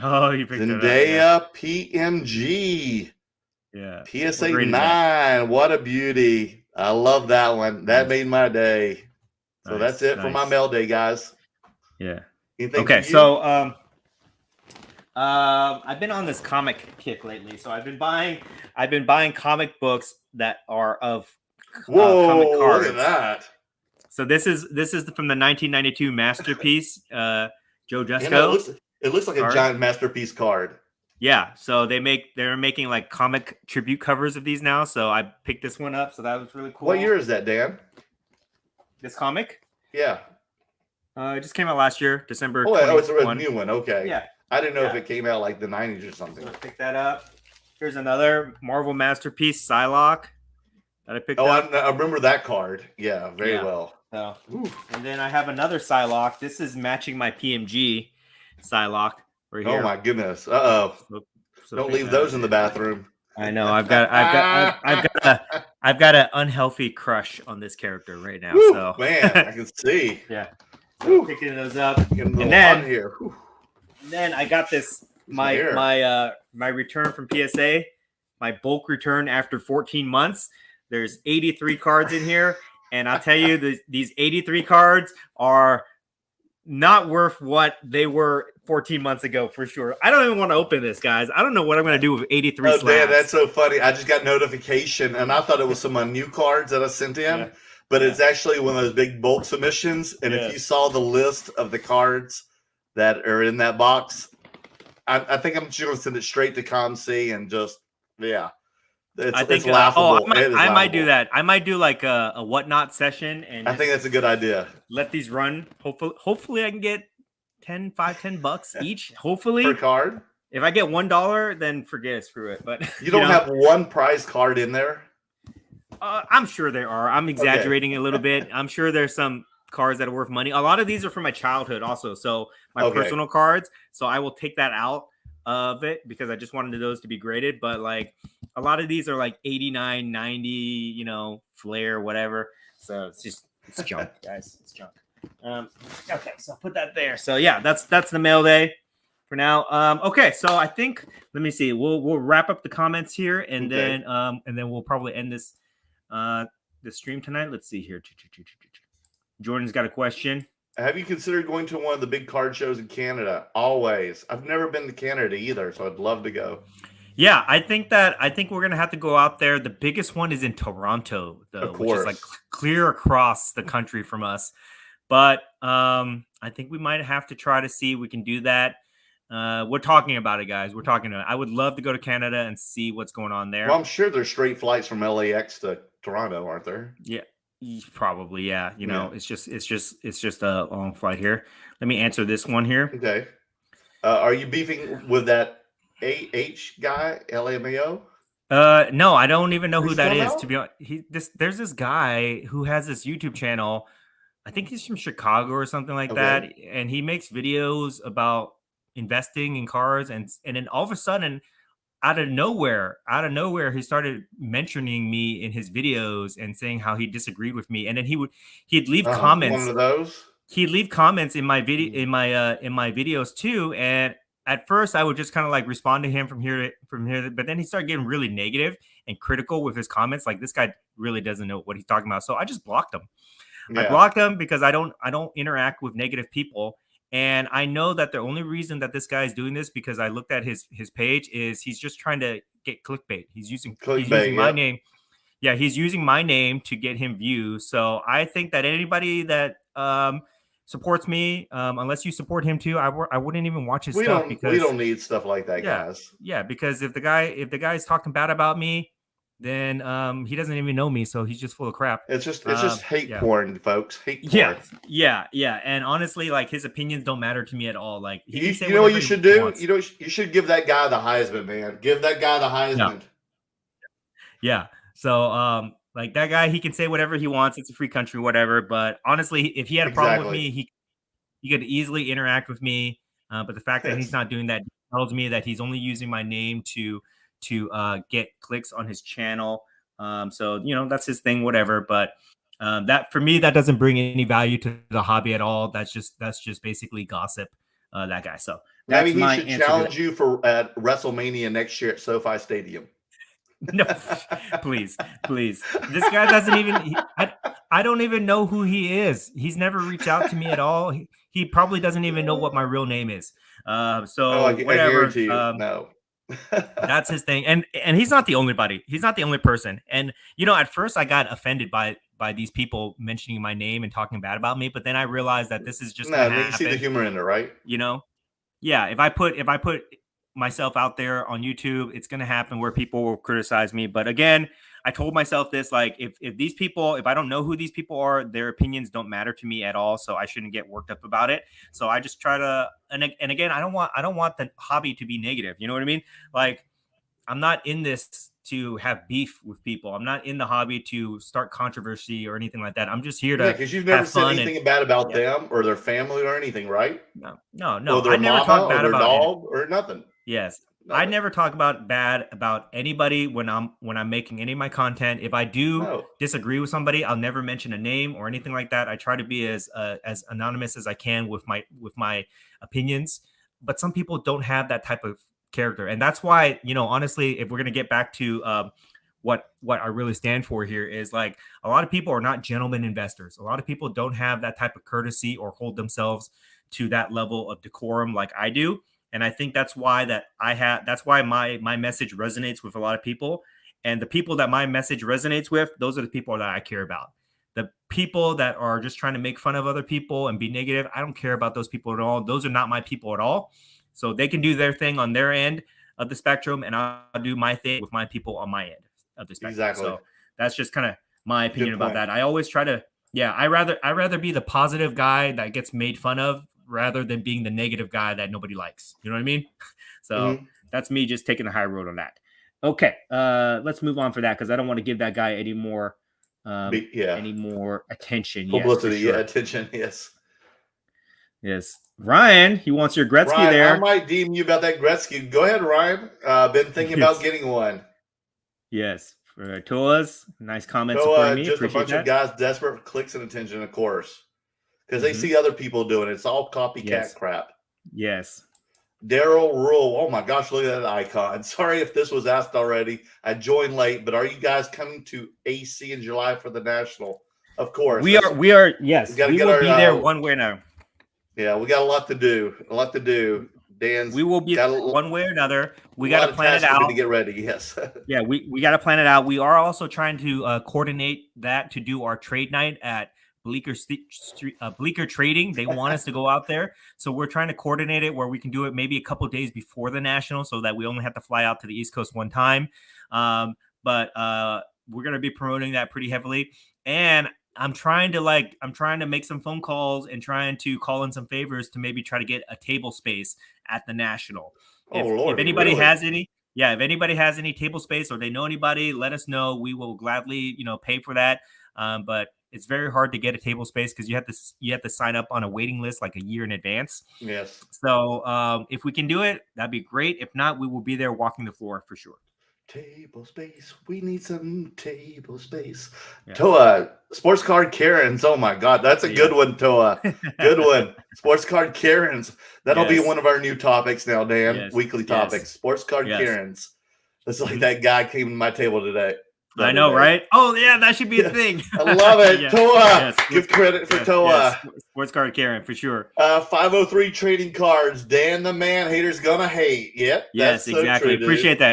Oh, you picked Zendaya PMG. Yeah. PSA 9. What a beauty. I love that one. That made my day. So that's it for my mail day, guys. Yeah. Anything Okay, for you? so I've been on this comic kick lately. So I've been buying comic books that are of comic Whoa, cards. look at that. So this is from the 1992 masterpiece, Joe Jusko. You know, it looks like card. a giant masterpiece card. Yeah, so they're making like comic tribute covers of these now. So I picked this one up. So that was really cool. What year is that, Dan? This comic? Yeah. It just came out last year, December. Oh, it's a new one. Okay. Yeah. I didn't know if it came out like the 90s or something. So I picked that up. Here's another Marvel masterpiece, Psylocke, that I picked up. I remember that card. Yeah, very well. So, and then I have another Psylocke. This is matching my PMG Psylocke right here. Oh my goodness! So don't leave those in the bathroom. I know. I've got an unhealthy crush on this character right now. Woo, so man, I can see. Yeah. So picking those up, and then I got this my return from PSA, my bulk return after 14 months. There's 83 cards in here, and I'll tell you, these 83 cards are not worth what they were 14 months ago for sure. I don't even want to open this, guys. I don't know what I'm going to do with 83 slabs. Dan, that's so funny. I just got notification, and I thought it was some new cards that I sent in, but it's actually one of those big bulk submissions. And if you saw the list of the cards that are in that box, I think I'm just going to send it straight to ComC and just, it's laughable. I might do that. I might do like a whatnot session, and I think that's a good idea. Let these run. Hopefully I can get $10 each. Hopefully per card. If I get $1, then forget it, screw it. But you don't have one prize card in there. I'm sure there are. I'm exaggerating a little bit. I'm sure there's some cards that are worth money. A lot of these are from my childhood, also. So my personal cards. So I will take that out of it because I just wanted those to be graded. But like a lot of these are like 89, 90, flair, whatever. So it's junk, guys. It's junk. Okay, so I'll put that there. So yeah, that's the mail day for now. Okay, so I think let me see. We'll wrap up the comments here, and then we'll probably end this the stream tonight. Let's see here. Jordan's got a question. Have you considered going to one of the big card shows in Canada? Always. I've never been to Canada either, so I'd love to go. Yeah, I think we're gonna have to go out there. The biggest one is in Toronto, though, which is like clear across the country from us. But I think we might have to try to see if we can do that. We're talking about it, guys. We're talking about it. I would love to go to Canada and see what's going on there. Well, I'm sure there's straight flights from LAX to Toronto, aren't there? Yeah, probably. Yeah. It's just a long flight here. Let me answer this one here. Okay. Are you beefing with that AH guy, LMAO? No, I don't even know who that is. To be honest, there's this guy who has this YouTube channel. I think he's from Chicago or something like that, and he makes videos about investing in cars, and then all of a sudden, out of nowhere, he started mentioning me in his videos and saying how he disagreed with me, and then he'd leave comments. One of those. He'd leave comments in my video in my videos too, and at first I would just kind of like respond to him from here, but then he started getting really negative and critical with his comments. Like, this guy really doesn't know what he's talking about, so I just blocked him. I blocked him because I don't interact with negative people. And I know that the only reason that this guy is doing this, because I looked at his page, is he's just trying to get clickbait. He's using my name. Yeah, he's using my name to get him views. So I think that anybody that supports me, unless you support him too, I wouldn't even watch his stuff, because we don't need stuff like that, guys. Yeah, because if the guy's talking bad about me, then he doesn't even know me, so he's just full of crap. It's just hate porn, folks. Hate porn. Yeah. And honestly, like, his opinions don't matter to me at all. Like, you know what you should do? You should give that guy the Heisman, man. Give that guy the Heisman. Yeah. So like, that guy, he can say whatever he wants. It's a free country, whatever. But honestly, if he had a problem with me, he could easily interact with me. But the fact that he's not doing that tells me that he's only using my name to get clicks on his channel. So that's his thing, whatever. But that, for me, that doesn't bring any value to the hobby at all. That's just basically gossip. That guy. So maybe he should challenge you for at WrestleMania next year at SoFi Stadium. No, please. This guy doesn't even. I don't even know who he is. He's never reached out to me at all. He probably doesn't even know what my real name is. So I whatever. guarantee you, no. That's his thing, and he's not the only buddy. He's not the only person. And at first I got offended by these people mentioning my name and talking bad about me, but then I realized that this is just going to No, you see the happen. humor in it, right? Yeah. If I put myself out there on YouTube, it's going to happen where people will criticize me. But again, I told myself this, like, if these people, if I don't know who these people are, their opinions don't matter to me at all. So I shouldn't get worked up about it. So I just try to, and again, I don't want the hobby to be negative. You know what I mean? Like, I'm not in this to have beef with people. I'm not in the hobby to start controversy or anything like that. I'm just here to because you've never have said fun. anything bad about them or their family or anything, right? No. Or their I never mama talk or bad their about dog or nothing. Yes. Nothing. I never talk bad about anybody when I'm making any of my content. If I do disagree with somebody, I'll never mention a name or anything like that. I try to be as anonymous as I can with my opinions. But some people don't have that type of character, and that's why, honestly, if we're gonna get back to what I really stand for here, is like, a lot of people are not gentlemen investors. A lot of people don't have that type of courtesy or hold themselves to that level of decorum like I do. And I think that's why that's why my message resonates with a lot of people. And the people that my message resonates with, those are the people that I care about. The people that are just trying to make fun of other people and be negative, I don't care about those people at all. Those are not my people at all. So they can do their thing on their end of the spectrum, and I'll do my thing with my people on my end of the spectrum. Exactly. So that's just kind of my opinion about that. I always try to, I rather be the positive guy that gets made fun of rather than being the negative guy that nobody likes. You know what I mean? So that's me just taking the high road on that. Okay. Let's move on for that, because I don't want to give that guy any more any more attention. Publicity, yes, sure. attention, yes. Yes. Ryan, he wants your Gretzky Ryan, there. I might DM you about that Gretzky. Go ahead, Ryan. Been thinking about getting one. Yes. For Toa's, nice comment Toa, supporting me. just appreciate a bunch that. of guys desperate for clicks and attention, of course. Because they see other people doing it. It's all copycat crap. Yes. Daryl Rule. Oh my gosh, look at that icon. Sorry if this was asked already. I joined late, but are you guys coming to AC in July for the National? Of course. We are. Yes. We will be there one way or another. Yeah, we got a lot to do. Dan's we will be one way or another. We got to plan it out to get ready. Yes. Yeah, we got to plan it out. We are also trying to coordinate that to do our trade night at Bleecker Trading. They want us to go out there, so we're trying to coordinate it where we can do it maybe a couple of days before the National, so that we only have to fly out to the East Coast one time. But we're going to be promoting that pretty heavily, and I'm trying to make some phone calls and trying to call in some favors to maybe try to get a table space at the National. If anybody has any, if anybody has any table space or they know anybody, let us know. We will gladly, pay for that. But it's very hard to get a table space because you have to sign up on a waiting list like a year in advance. Yes. So if we can do it, that'd be great. If not, we will be there walking the floor for sure. Table space. We need some table space. Yes. Toa, Sports Card Karens. Oh my God, that's a good one, Toa. Good one. Sports Card Karens. That'll be one of our new topics now, Dan. Weekly topics. Sports Card Karens. It's like that guy came to my table today. I know, right? Oh, yeah, that should be a thing. I love it. Toa. Give credit for Toa. Sports Card Karen, for sure. 503 Trading Cards. Dan the Man Hater's Gonna Hate. Yep. Yes, exactly. So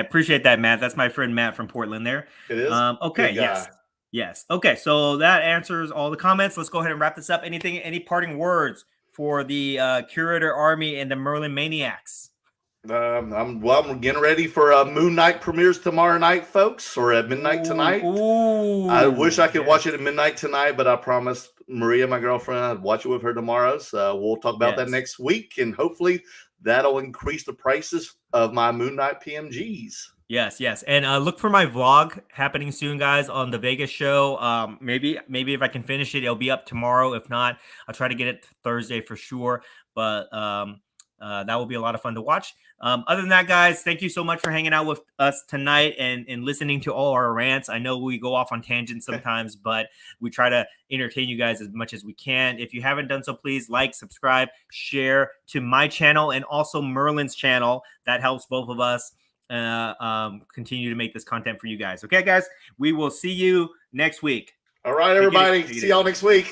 Appreciate that, Matt. That's my friend Matt from Portland there. It is? Okay, yes. Okay, so that answers all the comments. Let's go ahead and wrap this up. Any parting words for the Curator Army and the Merlin Maniacs? I'm getting ready for Moon Knight premieres tomorrow night, folks, or at midnight tonight. I wish I could watch it at midnight tonight, but I promised Maria, my girlfriend, I'd watch it with her tomorrow. So we'll talk about that next week, and hopefully that'll increase the prices of my Moon Knight PMGs. Yes. And look for my vlog happening soon, guys, on the Vegas show. Maybe if I can finish it, it'll be up tomorrow. If not, I'll try to get it Thursday for sure. But that will be a lot of fun to watch. Other than that, guys, thank you so much for hanging out with us tonight and listening to all our rants. I know we go off on tangents sometimes, but we try to entertain you guys as much as we can. If you haven't done so, please like, subscribe, share to my channel and also Merlin's channel. That helps both of us continue to make this content for you guys. Okay, guys, we will see you next week. All right, everybody. See y'all next week.